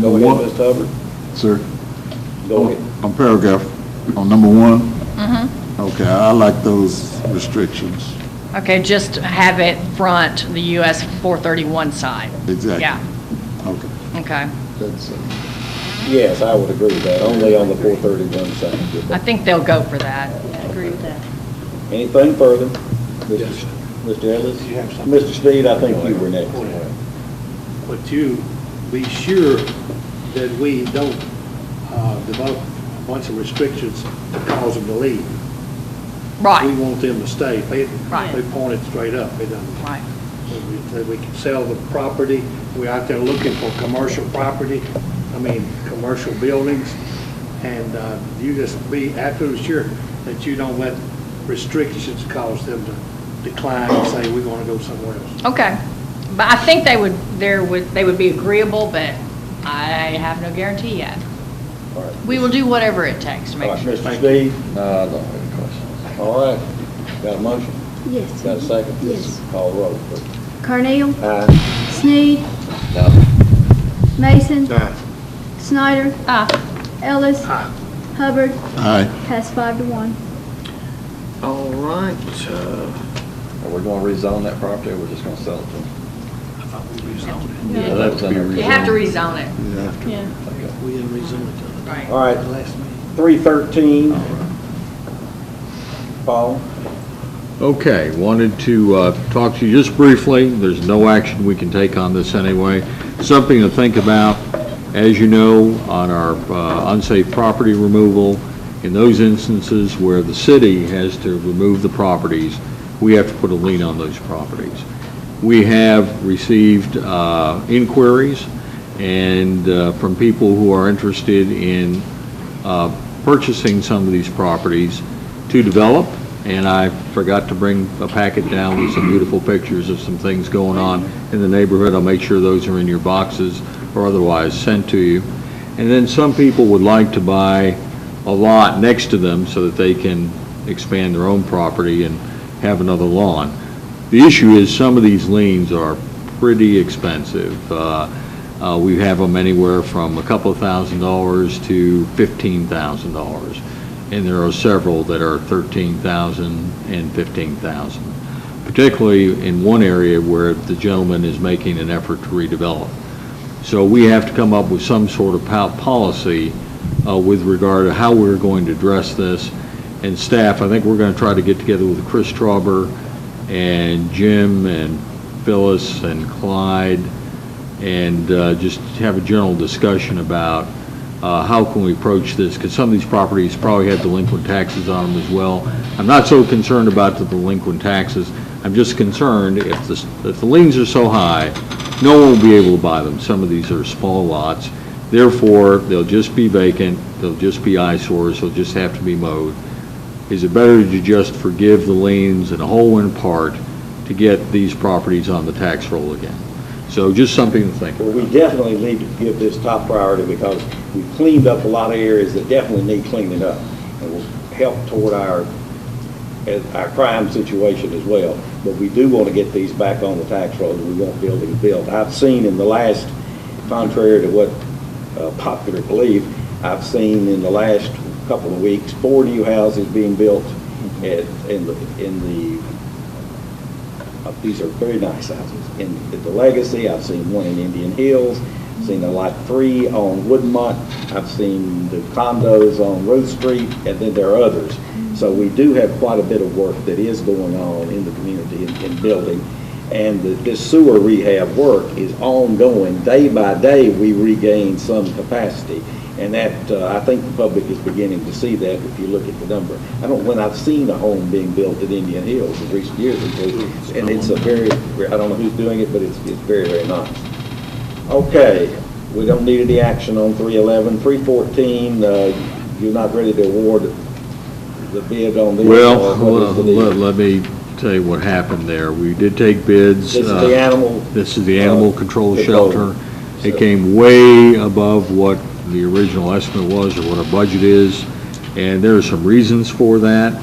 Go ahead, one. Mr. Hubbard. Sir, Go ahead. on paragraph, on number one. Mhm. Okay, I like those restrictions. Okay, just have it front the US 431 side. Exactly. Yeah, Okay. okay. That's, Yes, I would agree with that, only on the 431 side. I think they'll go for that. I agree with that. Anything further? Yes. Mr. Ellis? You have something? Mr. Speed, I think you were next. But you be sure that we don't develop a bunch of restrictions to cause them to leave. We Right, want them to stay. They Right. point it straight up. It doesn't. right. That we can sell the property. We're out there looking for commercial property, commercial buildings. And you just be absolutely sure that you don't let restrictions cause them to decline and say, we're going to go somewhere else. Okay. But I think they would be agreeable, but I have no guarantee yet. All right. We will do whatever it takes to All make right, sure. Mr. Speed? No, I don't have any questions. All right. Got a motion? Yes. Got a second? Yes. Call the roll, please. Carnell, Aye. Sneed, No. Mason, Snyder, Ah, Ellis, Hubbard, aye. pass 5-1. All right. Are we going to rezone that property, or we're just going to sell it to them? I thought we rezoned Yeah, that was in there. you have to rezone it. Yeah. it. We didn't rezone it the Right. All right, last meeting. 313. Paul? Okay, wanted to talk to you just briefly. There's no action we can take on this anyway. Something to think about. As you know, on our unsafe property removal, in those instances where the city has to remove the properties, we have to put a lien on those properties. We have received inquiries and from people who are interested in purchasing some of these properties to develop, and I forgot to bring a packet down with some beautiful pictures of some things going on in the neighborhood. I'll make sure those are in your boxes or otherwise sent to you. And then some people would like to buy a lot next to them so that they can expand their own property and have another lawn. The issue is some of these liens are pretty expensive. We have them anywhere from a couple of $1,000s to $15,000. And there are several that are $13,000 and $15,000, particularly in one area where the gentleman is making an effort to redevelop. So we have to come up with some sort of policy with regard to how we're going to address this. And staff, I think we're going to try to get together with Chris Trauber and Jim and Phyllis and Clyde and just have a general discussion about how can we approach this, because some of these properties probably have delinquent taxes on them as well. I'm not so concerned about the delinquent taxes. I'm just concerned if the liens are so high, no one will be able to buy them. Some of these are small lots. Therefore, they'll just be vacant. They'll just be eyesores. They'll just have to be mowed. Is it better to just forgive the liens in whole and part to get these properties on the tax roll again? So just something to think Well, about. we definitely need to give this top priority because we've cleaned up a lot of areas that definitely need cleaning up and will help toward our crime situation as well. But we do want to get these back on the tax roll and we want buildings built. I've seen in the last, contrary to what popular belief, I've seen in the last couple of weeks, 4 new houses being built these are very nice houses. In the Legacy, I've seen one in Indian Hills, I've seen like 3 on Woodmont, I've seen the condos on Ruth Street, and then there are others. So we do have quite a bit of work that is going on in the community in building. And this sewer rehab work is ongoing. Day by day, we regain some capacity. And that, I think the public is beginning to see that if you look at the number. I don't know when I've seen a home being built at Indian Hills in recent years, and it's a very, I don't know who's doing it, but it's very, very nice. Okay, we don't need any action on 311. 314, you're not ready to award the bid on this? Well, or what is the deal? let me tell you what happened there. We did take bids. This is the animal. This is the animal control control. shelter. It came way above what the original estimate was or what our budget is, and there are some reasons for that.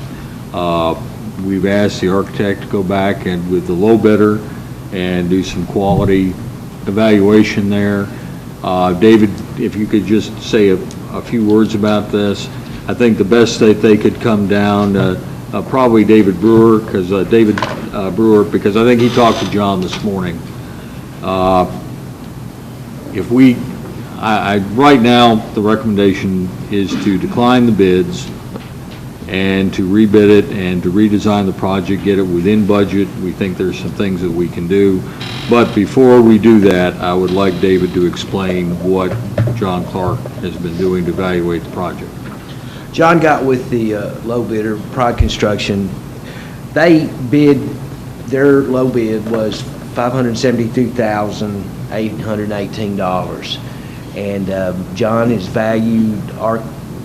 We've asked the architect to go back and with the low bidder and do some quality evaluation there. David, if you could just say a few words about this. I think the best that they could come down, probably David Brewer, because I think he talked to John this morning. Right now, the recommendation is to decline the bids and to rebid it and to redesign the project, get it within budget. We think there's some things that we can do. But before we do that, I would like David to explain what John Clark has been doing to evaluate the project. John got with the low bidder, Pride Construction. They bid, their low bid was $572,818. And John has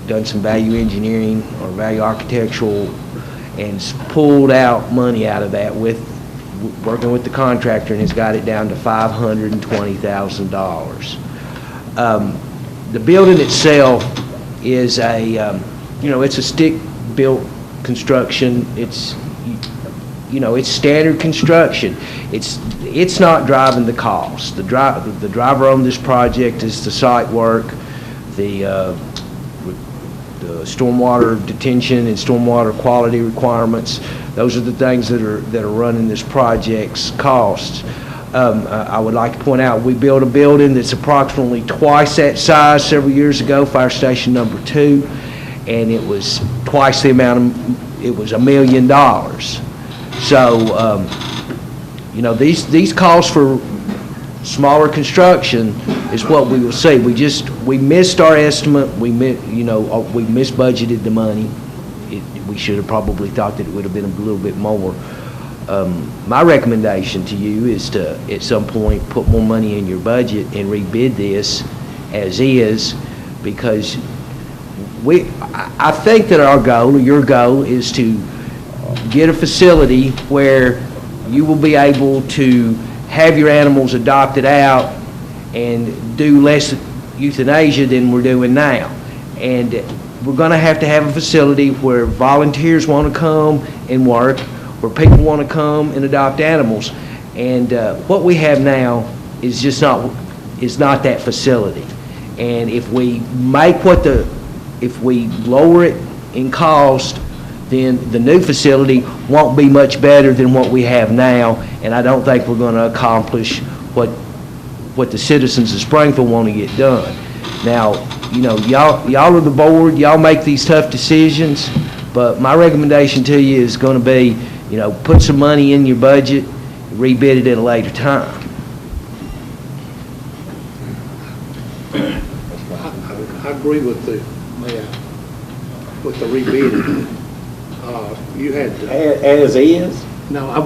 done some value engineering or value architectural and pulled out money out of that working with the contractor, and has got it down to $520,000. The building itself is it's a stick-built construction. It's standard construction. It's not driving the cost. The driver on this project is the site work, the stormwater detention and stormwater quality requirements. Those are the things that are running this project's costs. I would like to point out, we built a building that's approximately twice that size several years ago, Fire Station number 2, and it was twice the amount it was $1 million. So, these costs for smaller construction is what we will see. We missed our estimate. We misbudgeted the money. We should have probably thought that it would have been a little bit more. My recommendation to you is to, at some point, put more money in your budget and rebid this as is, because I think that our goal, or your goal, is to get a facility where you will be able to have your animals adopted out and do less euthanasia than we're doing now. And we're going to have a facility where volunteers want to come and work, where people want to come and adopt animals. And what we have now is just not that facility. And if we lower it in cost, then the new facility won't be much better than what we have now, and I don't think we're going to accomplish what the citizens of Springfield want to get done. Now, y'all are the board, y'all make these tough decisions, but my recommendation to you is going to be, put some money in your budget, rebid it at a later time. I agree with the rebidding. You had As is?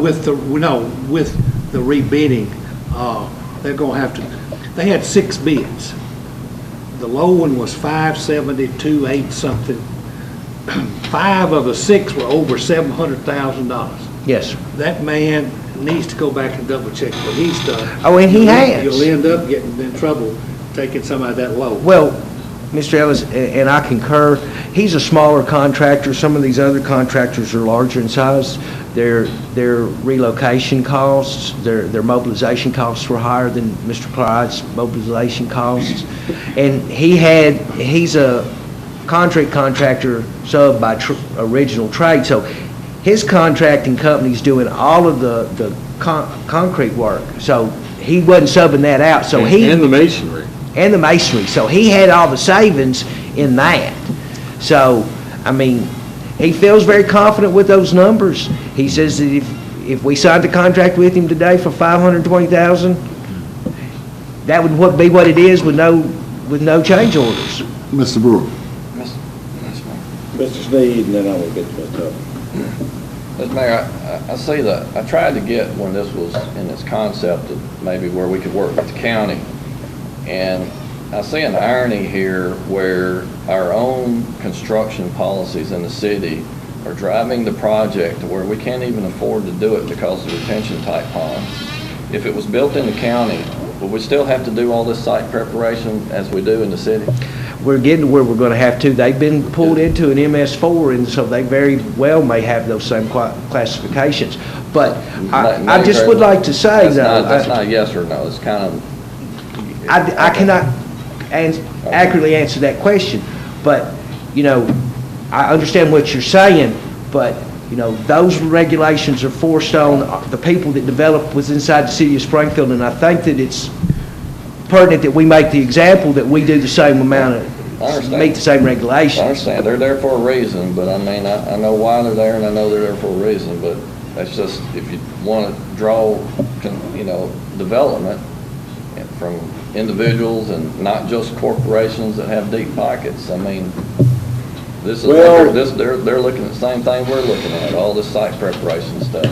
with the rebidding, they're going to have to. They had 6 bids. The low one was 572.8 something. 5 of the 6 were over $700,000. Yes, sir. That man needs to go back and double check what he's done. Oh, and he has. You'll end up getting in trouble taking somebody that low. Well, Mr. Ellis, and I concur, he's a smaller contractor. Some of these other contractors are larger in size. Their relocation costs, their mobilization costs were higher than Mr. Clyde's mobilization costs. And he's a concrete contractor subbed by original trade. So his contracting company's doing all of the concrete work. So he wasn't subbing that out. So And the masonry. And the masonry. So he had all the savings in that. So, he feels very confident with those numbers. He says that if we signed a contract with him today for $520,000, that would be what it is with no change orders. Mr. Brewer. Mr. Sneed, and then I will get to Mr. Hubbard. Mr. Mayor, I tried to get, when this was in its concept, of maybe where we could work with the county. And I see an irony here where our own construction policies in the city are driving the project to where we can't even afford to do it because of retention type ponds. If it was built in the county, would we still have to do all this site preparation as we do in the city? We're getting to where we're going to have to. They've been pulled into an MS4, and so they very well may have those same classifications. But I just would like to say, though. That's not a yes or no, it's kind of. I cannot accurately answer that question, but, you know, I understand what you're saying, but, you know, those regulations are forced on the people that develop within inside the city of Springfield, and I think that it's pertinent that we make the example that we do the same amount of, meet the same regulations. I understand, they're there for a reason, but I mean, I know why they're there, and I know they're there for a reason, but that's just, if you want to draw, you know, development from individuals and not just corporations that have deep pockets, I mean, this is, they're looking at the same thing we're looking at, all this site preparation stuff.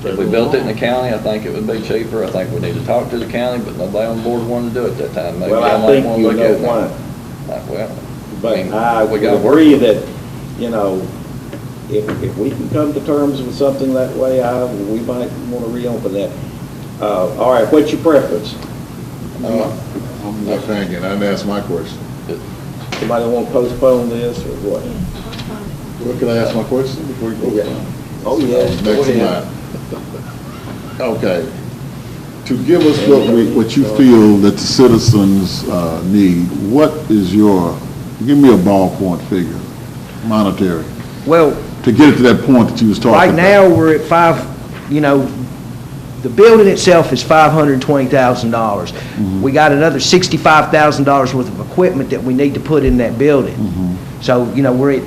If we built it in the county, I think it would be cheaper. I think we need to talk to the county, but nobody on board wanted to do it that time. Maybe Well, I I might think want to you look know at it now. why. Well, But mean, I we would got agree that, you know, if we can come to terms with something that way, we might want to reopen that. All right, what's your preference? I'm just thinking, I didn't ask my question. Somebody want to postpone this or what? Well, can I ask my question before you go? Yeah. Oh, yeah. Go Next ahead. line. Okay. To give us what you feel that the citizens need, what is give me a ballpoint figure, monetary, Well, to get it to that point that you was talking about. right now, we're at you know, the building itself is $520,000. We got another $65,000 worth of equipment that we need to put in that building. So, you know, we're at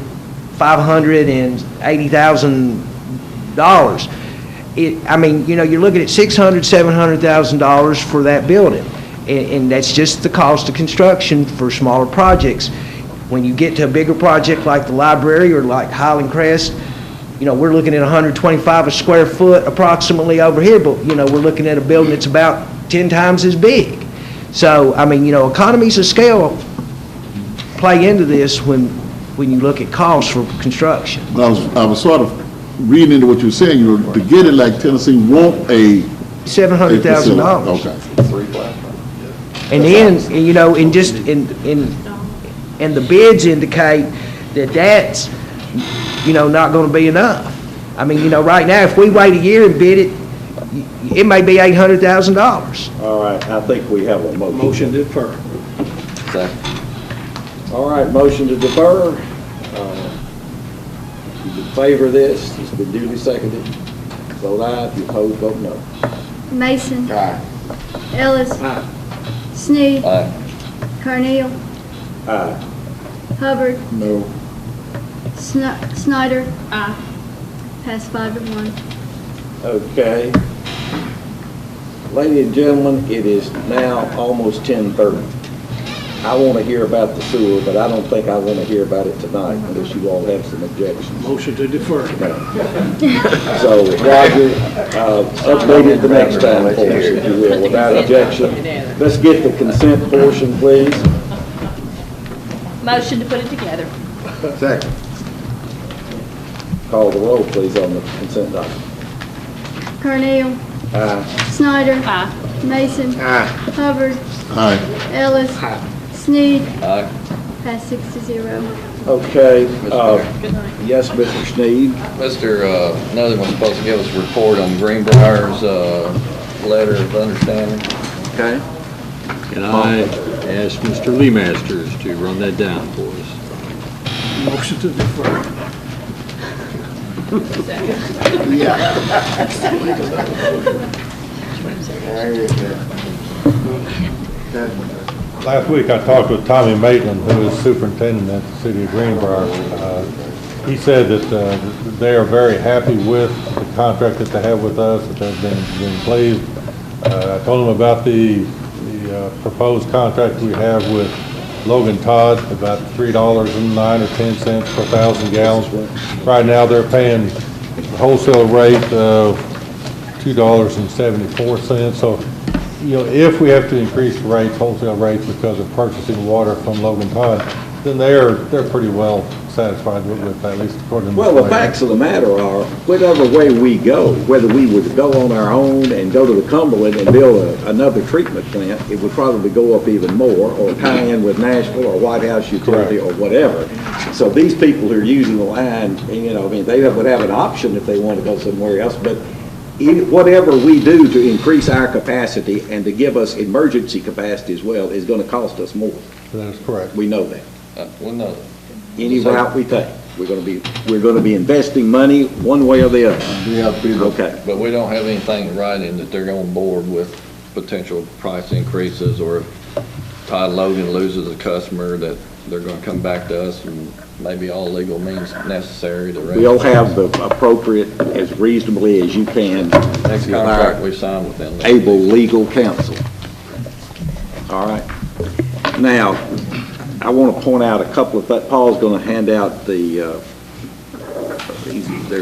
$580,000. I mean, you know, you're looking at $600,000, $700,000 for that building. And that's just the cost of construction for smaller projects. When you get to a bigger project like the library or like Highland Crest, you know, we're looking at 125 a square foot approximately over here, but, you know, we're looking at a building that's about 10 times as big. So, I mean, you know, economies of scale play into this when you look at costs for construction. I was sort of reading into what you were saying, you know, to get it like Tennessee want a $700,000. Okay. And then, you know, and the bids indicate that that's, you know, not going to be enough. I mean, you know, right now, if we wait a year and bid it, it may be $800,000. All right, I think we have a motion. Motion to defer. Second. All right, motion to defer. If you favor this, it's been duly seconded. Vote aye, if you oppose, vote no. Mason. Aye. Ellis. Aye. Sneed. Aye. Carnell. Aye. Hubbard. No. Snyder. Aye. Pass 5-1. Okay. Ladies and gentlemen, it is now almost 10:30. I want to hear about the sewer, but I don't think I want to hear about it tonight unless you all have some objections. Motion to defer. So, Roger, update it the next time for us, if you will, without objection. Let's get the consent portion, please. Motion to put it together. Second. Call the roll, please, on the consent document. Carnell. Aye. Snyder. Aye. Mason. Aye. Hubbard. Aye. Ellis. Sneed. Aye. Pass 6-0. Okay, yes, Mr. Sneed. Mr. Northern was supposed to give us a report on Greenbrier's letter of understanding. Okay. Can I ask Mr. Lee Masters to run that down for us? Motion to defer. Last week, I talked with Tommy Maitland, who is superintendent at the city of Greenbrier. He said that they are very happy with the contract that they have with us, that they've been pleased. I told him about the proposed contract we have with Logan Todd, about $3.09 or 10 cents per 1,000 gallons. Right now, they're paying the wholesale rate of $2.74. So, you know, if we have to increase rates, wholesale rates, because of purchasing water from Logan Todd, then they're pretty well satisfied with at least according to. Well, the facts of the matter are, whatever way we go, whether we would go on our own and go to the Cumberland and build another treatment plant, it would probably go up even more, or tie in with Nashville or White House Utility or whatever. So these people who are using the line, you know, I mean, they would have an option if they want to go somewhere else, but whatever we do to increase our capacity and to give us emergency capacity as well is going to cost us more. That is correct. We know that. Well, no. Any route we take, we're going to be investing money one way or the other. Okay. But we don't have anything in writing that they're on board with potential price increases, or if Todd Logan loses a customer, that they're going to come back to us and maybe all legal means necessary to. We'll have the appropriate, as reasonably as you can. Next contract we sign with them. Able legal counsel. All right. Now, I want to point out a couple of things. Paul's going to hand out there's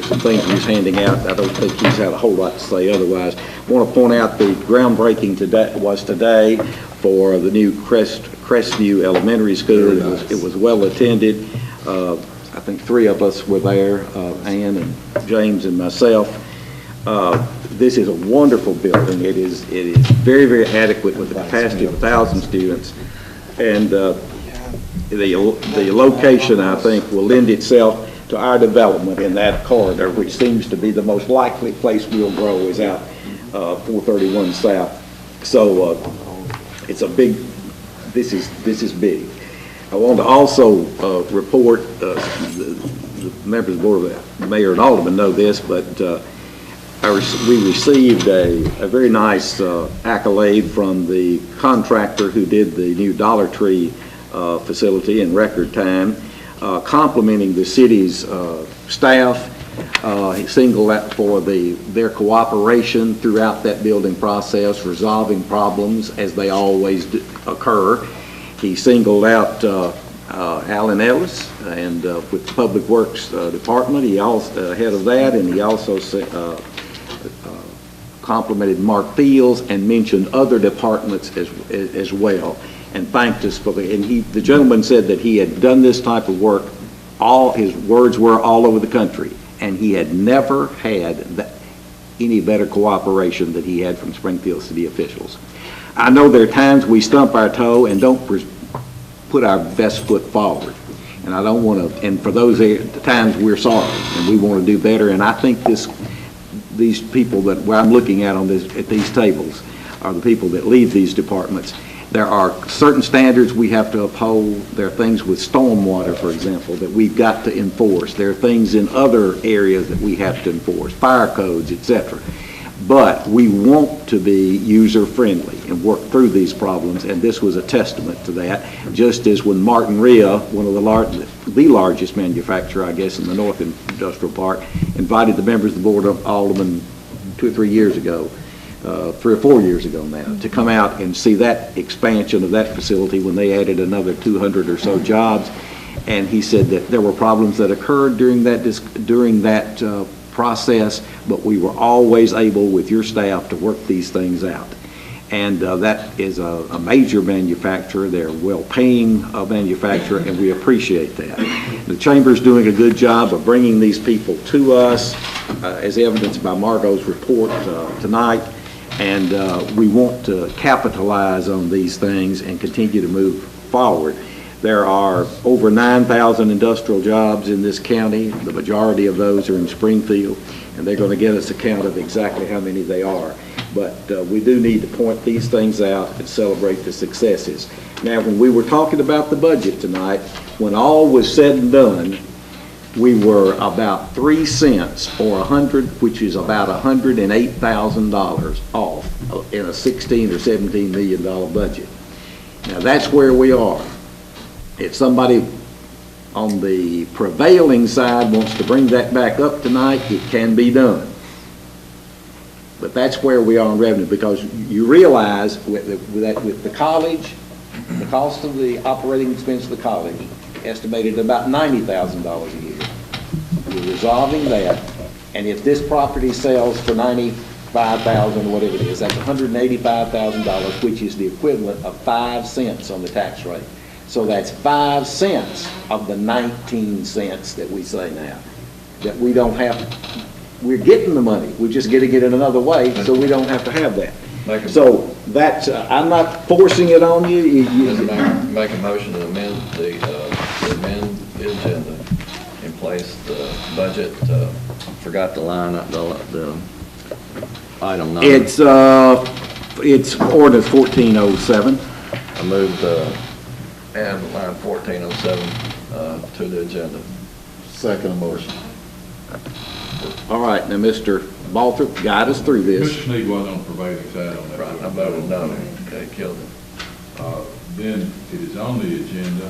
some things he's handing out. I don't think he's had a whole lot to say otherwise. I want to point out the groundbreaking today for the new Crestview Elementary School. It was well attended. I think 3 of us were there, Ann and James and myself. This is a wonderful building. It is very, very adequate with the capacity of 1,000 students. And the location, I think, will lend itself to our development in that corridor, which seems to be the most likely place we'll grow, is out 431 South. So it's a big, this is big. I want to also report, the members of the Board of Mayor and Aldermen know this, but we received a very nice accolade from the contractor who did the new Dollar Tree facility in record time, complimenting the city's staff. He singled out for their cooperation throughout that building process, resolving problems as they always occur. He singled out Alan Ellis and with the Public Works Department, he also head of that, and he also complimented Mark Fields and mentioned other departments as well, and thanked us for the gentleman said that he had done this type of work, his words were all over the country, and he had never had any better cooperation than he had from Springfield city officials. I know there are times we stump our toe and don't put our best foot forward, and I don't want to, and for those times we're sorry and we want to do better, and I think these people where I'm looking at at these tables are the people that lead these departments. There are certain standards we have to uphold. There are things with stormwater, for example, that we've got to enforce. There are things in other areas that we have to enforce, fire codes, etc. But we want to be user-friendly and work through these problems, and this was a testament to that. Just as when Martin Rhea, one of the largest manufacturer, I guess, in the North Industrial Park, invited the members of the Board of Aldermen 2 or 3 years ago, 3 or 4 years ago now, to come out and see that expansion of that facility when they added another 200 or so jobs. And he said that there were problems that occurred during that process, but we were always able, with your staff, to work these things out. And that is a major manufacturer. They're a well-paying manufacturer, and we appreciate that. The Chamber's doing a good job of bringing these people to us, as evidenced by Margot's report tonight, and we want to capitalize on these things and continue to move forward. There are over 9,000 industrial jobs in this county. The majority of those are in Springfield, and they're going to get us a count of exactly how many they are. But we do need to point these things out and celebrate the successes. Now, when we were talking about the budget tonight, when all was said and done, we were about 3 cents or 100, which is about $108,000 off in a $16 or $17 million budget. Now, that's where we are. If somebody on the prevailing side wants to bring that back up tonight, it can be done. But that's where we are on revenue, because you realize with the college, the cost of the operating expense of the college estimated at about $90,000 a year. We're resolving that, and if this property sells for $95,000, whatever it is, that's $185,000, which is the equivalent of 5 cents on the tax rate. So that's 5 cents of the 19 cents that we say now, that we don't have, we're getting the money, we just get to get it another way, so we don't have to have that. So that's, I'm not forcing it on you. Make a motion to amend the agenda and place the budget, forgot the line, the item number. It's ordinance 1407. I moved, add line 1407, to the agenda. Second motion. All right, now, Mr. Balter, guide us through this. Mr. Snead wasn't on the prevailing side on that. Right, I voted no, they killed it. Then it is on the agenda,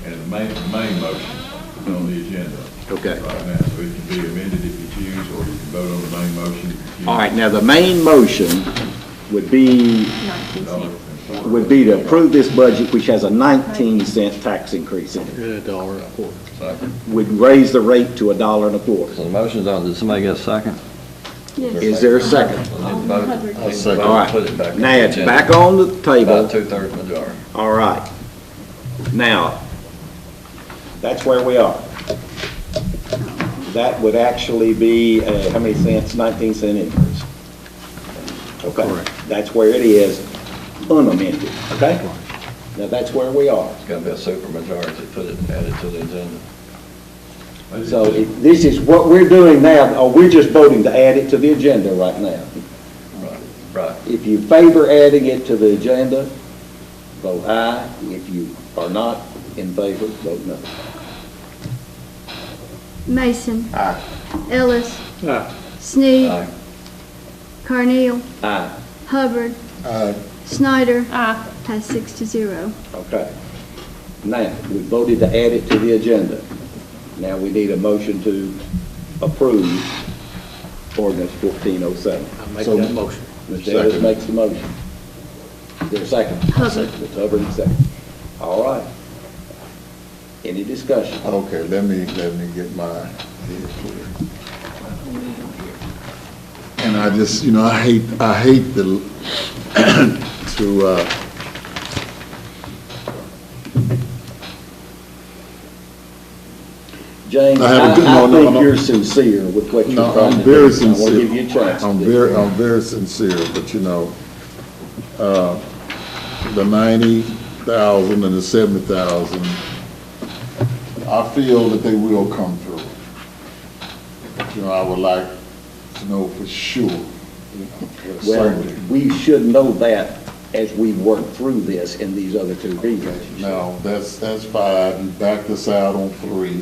and the main motion is on the agenda. Okay. Right now, so it can be amended if you choose, or you can vote on the main motion if you choose. All right, now, the main motion would be to approve this budget, which has a 19-cent tax increase in it. Second. Would raise the rate to $1.25. So the motion's on, did somebody get a second? Yes. Is there a second? second. All right, Put it back on now the it's agenda. back on the table. About 2/3 majority. All right. Now, that's where we are. That would actually be, how many cents? 19-cent increase. Okay. That's where it is, unamended, okay? Now, that's where we are. It's gonna be a super majority, add it to the agenda. So this is what we're doing now, or we're just voting to add it to the agenda right now. Right. If you favor adding it to the agenda, vote aye. If you are not in favor, vote no. Mason. Aye. Ellis. Aye. Snead. Aye. Carneal. Aye. Hubbard. Aye. Snyder. Aye. Pass 6-0. Okay. Now, we voted to add it to the agenda. Now we need a motion to approve ordinance 1407. I make So- that motion. Mr. Ellis Second. makes the motion. Is there a second? Hubbard. Mr. Hubbard, second. All right. Any discussion? Okay, let me get my head clear. And I just, I hate to, James, I have a good- I no, think no. you're sincere with what you're no, trying to I'm do. very I want to sincere. give you a chance. to I'm do very sincere, but the 90,000 and the 70,000, I feel that they will come through. I would like to know for sure. Well, Certainly. we should know that as we work through this in these other two regions. Now, that's fine. You backed us out on 3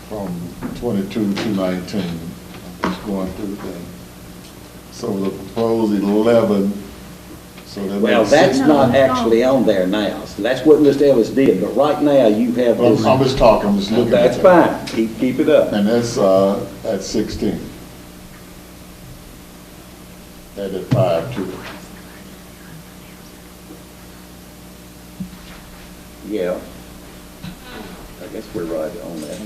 from 22 to 19. I'm just going through the thing. So the proposed 11, so that Well, makes that's 6. not actually on there now. So that's what Mr. Ellis did, but right now you have this. I'm just talking, I'm just looking at That's that. fine. Keep it up. And that's at 16. Added 5 to it. Yeah. I guess we're right on that.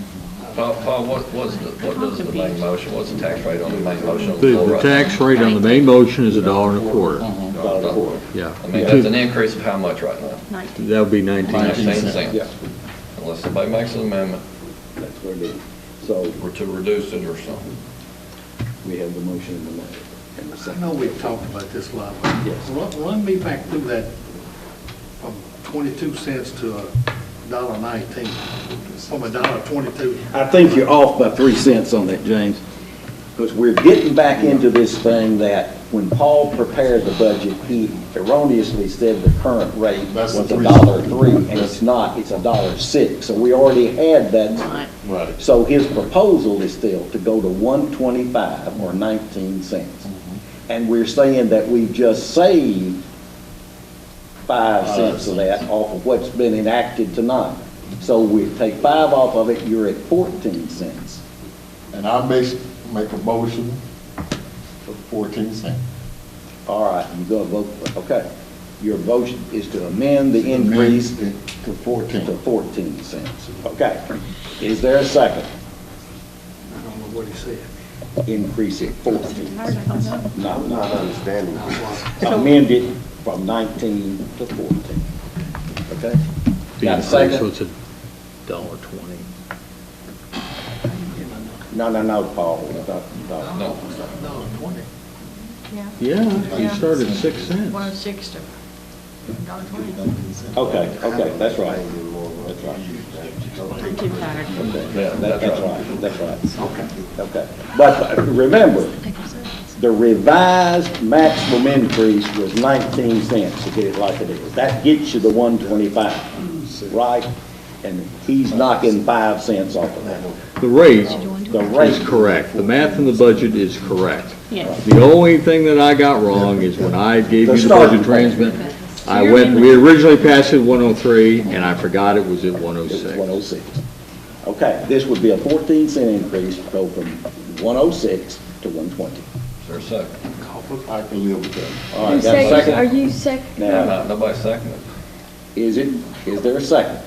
Paul, what does the main motion, what's the tax rate on the main motion on the floor The right now? tax rate on the main motion is $1.25. Yeah. I mean, that's an increase of how much right now? 19. That would be 19 19 cents. cents. Yeah. Unless somebody makes an amendment That's what it is. So or to reduce it or something. we have the motion in the matter. And the I second. know we've talked about this a lot. Yes. Run me back through that from 22 cents to $1.19, from $1.22. I think you're off by 3 cents on that, James, because we're getting back into this thing that when Paul prepared the budget, he erroneously said the current rate That's was the $1.03, and it's not, it's $1.06. So we already had that. Right. So his proposal is still to go to 125 or 19 cents. And we're saying that we've just saved 5 cents of that off of what's been enacted tonight. So we take 5 off of it, you're at 14 cents. And I make a motion for 14 cents. All right, you're gonna vote, okay. Your motion is to amend the increase To 14. to 14 cents. Okay. Is there a second? I don't know what he said. Increase it 14. No, Not understanding. amend it from 19 to 14. Okay? The Got a increase, second? so it's $1.20. No, Paul, no. Yeah, you started 6 cents. 106 to $1.20. Okay, that's right. That's right. I'm too tired. Okay, that's right. Okay. But remember, the revised maximum increase was 19 cents to get it like it is. That gets you the 125, right? And he's knocking 5 cents off of that. The rate The rate is correct. The math in the budget is correct. Yes. The only thing that I got wrong is when I gave you the starting budget point. transmit, we originally passed it at 103, and I forgot it was at 106. 106. Okay, this would be a 14-cent increase, go from 106 to 120. Is there a second? I can live with that. All right, got a Are second? you second? Now, Nobody seconded. is there a second?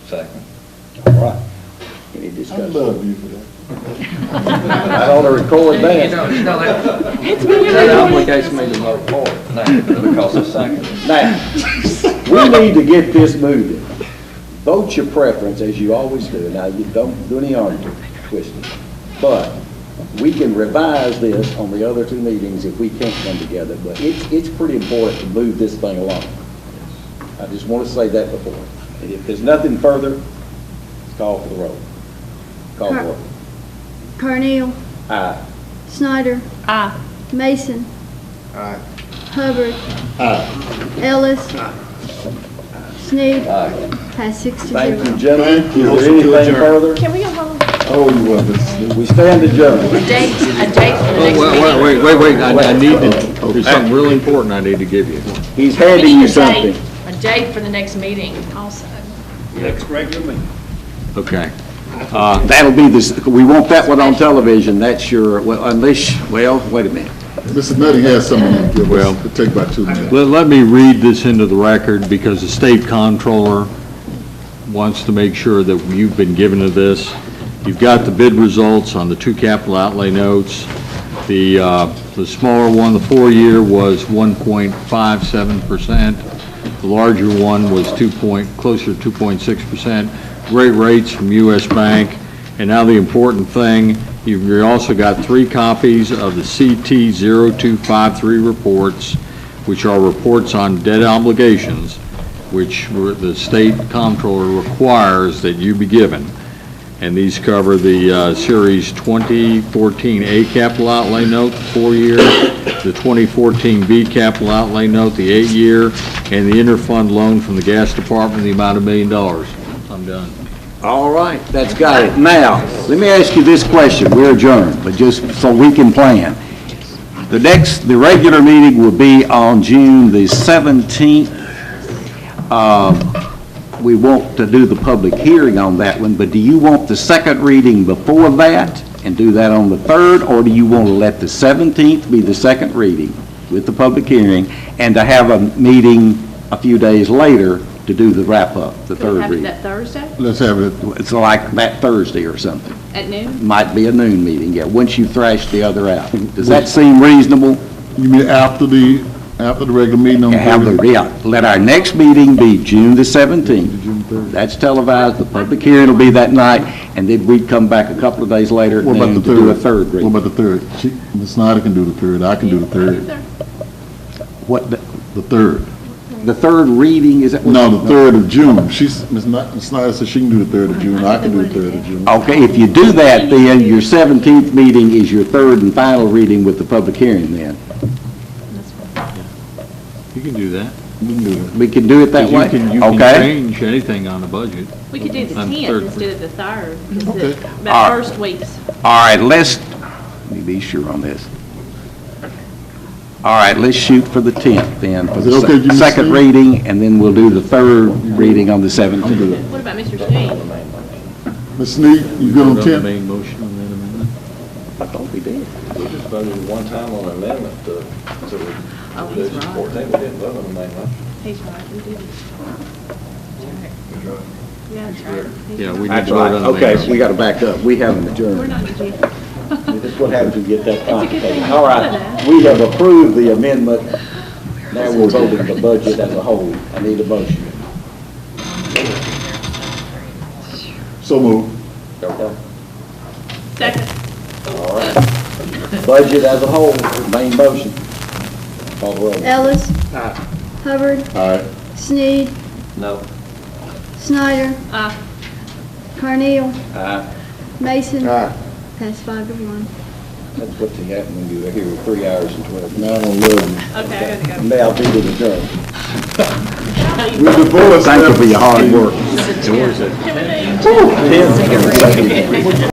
Second. All right. Any I discussion? love you for that. I ought to record that. That obligates me to vote for it now, because it's seconded. Now, we need to get this moving. Vote your preference, as you always do. Now, you don't do any arm twisting. But we can revise this on the other 2 meetings if we can't come together. But it's pretty important to move this thing along. I just want to say that before. And if there's nothing further, let's call for the roll. Call for it. Carnell, Aye. Snyder, Aye. Mason. Hubbard. Ellis. Snead. Pass 6 to 0. Thank you, gentlemen. Thank you. Is there anything further? Can we go home? Oh, you love it. We stand adjourned. A date for the next Oh, meeting. wait, I need to, there's something really important I need to give you. He's We handing need you a something. date, a date for the next meeting also. Next regular meeting. Okay. That'll be this, we want that one on television, that's your, well, unless, well, wait a minute. Mr. Nutting has something to give Well- us. It'll take about 2 minutes. Let me read this into the record because the state comptroller wants to make sure that you've been given to this. You've got the bid results on the 2 capital outlay notes. The smaller one, the 4-year, was 1.57%. The larger one was closer to 2.6%. Great rates from U.S. Bank. And now the important thing, you've also got 3 copies of the CT 0253 reports, which are reports on debt obligations, which the state comptroller requires that you be given. And these cover the Series 2014 A capital outlay note, 4-year, the 2014 B capital outlay note, the 8-year, and the interfund loan from the gas department, the amount of $1 million. I'm done. All right, that's got it. Now, let me ask you this question, we're adjourned, but just so we can plan. The regular meeting will be on June the 17th. We want to do the public hearing on that one, but do you want the second reading before that and do that on the 3rd, or do you want to let the 17th be the second reading with the public hearing and to have a meeting a few days later to do the wrap-up, the Can we third have it reading? that Thursday Let's have it. It's like that Thursday or something. at noon? Might be a noon meeting, yeah, once you thrash the other out. Does that seem reasonable? You mean after the regular meeting on Thursday? Let our next meeting be June the 17th. That's televised, the public hearing will be that night, and then we'd come back a couple of days later at What about noon the to do a 3rd? third reading. What about the 3rd? Ms. Snyder can do the 3rd. I can do the 3rd. What, The 3rd. the third reading, is that? what- No, the 3rd of June. Ms. Snyder said she can do the 3rd of June. I can do the 3rd of June. Okay, if you do that, then your 17th meeting is your third and final reading with the public hearing then. You can do that. We can do that. We can do it that way? You can Okay. change anything on the budget. We could do the On the 10th third instead of the 3rd, Okay. because All that right. first week's. All right, let me be sure on this. All right, let's shoot for the 10th then. for Is the it okay with you, Ms. second Sneed? reading, and then we'll do the third reading on the 17th. What about Mr. Sneed? Ms. Sneed, you good on Vote on the 10th? main motion on that amendment? I thought we did. We just voted one time on an amendment to Oh, he's Resolution right. 14. We didn't vote on the main motion. He's right, we did. Yeah, that's right. He's Yeah, right. we need That's to vote right, on the main okay, motion. we got to back up. We haven't We're adjourned. not adjourned. That's what happens when you get that It's a good thing complicated. you All thought right, of that. we have approved the amendment Now we're voting the budget as a whole. I need a motion. So move. Okay. Second. All right. Budget as a whole, main motion. Call the roll. Ellis. Aye. Hubbard. Aye. Sneed. No. Snyder. Aye. Carnell. Aye. Mason. Aye. Pass 5-1. That's what you happen when you're here with 3 hours and 12 minutes. 9/11. Okay, I gotta go. Now be to adjourn. We divorced. Thank you for your hard work. Timothy. 10 seconds.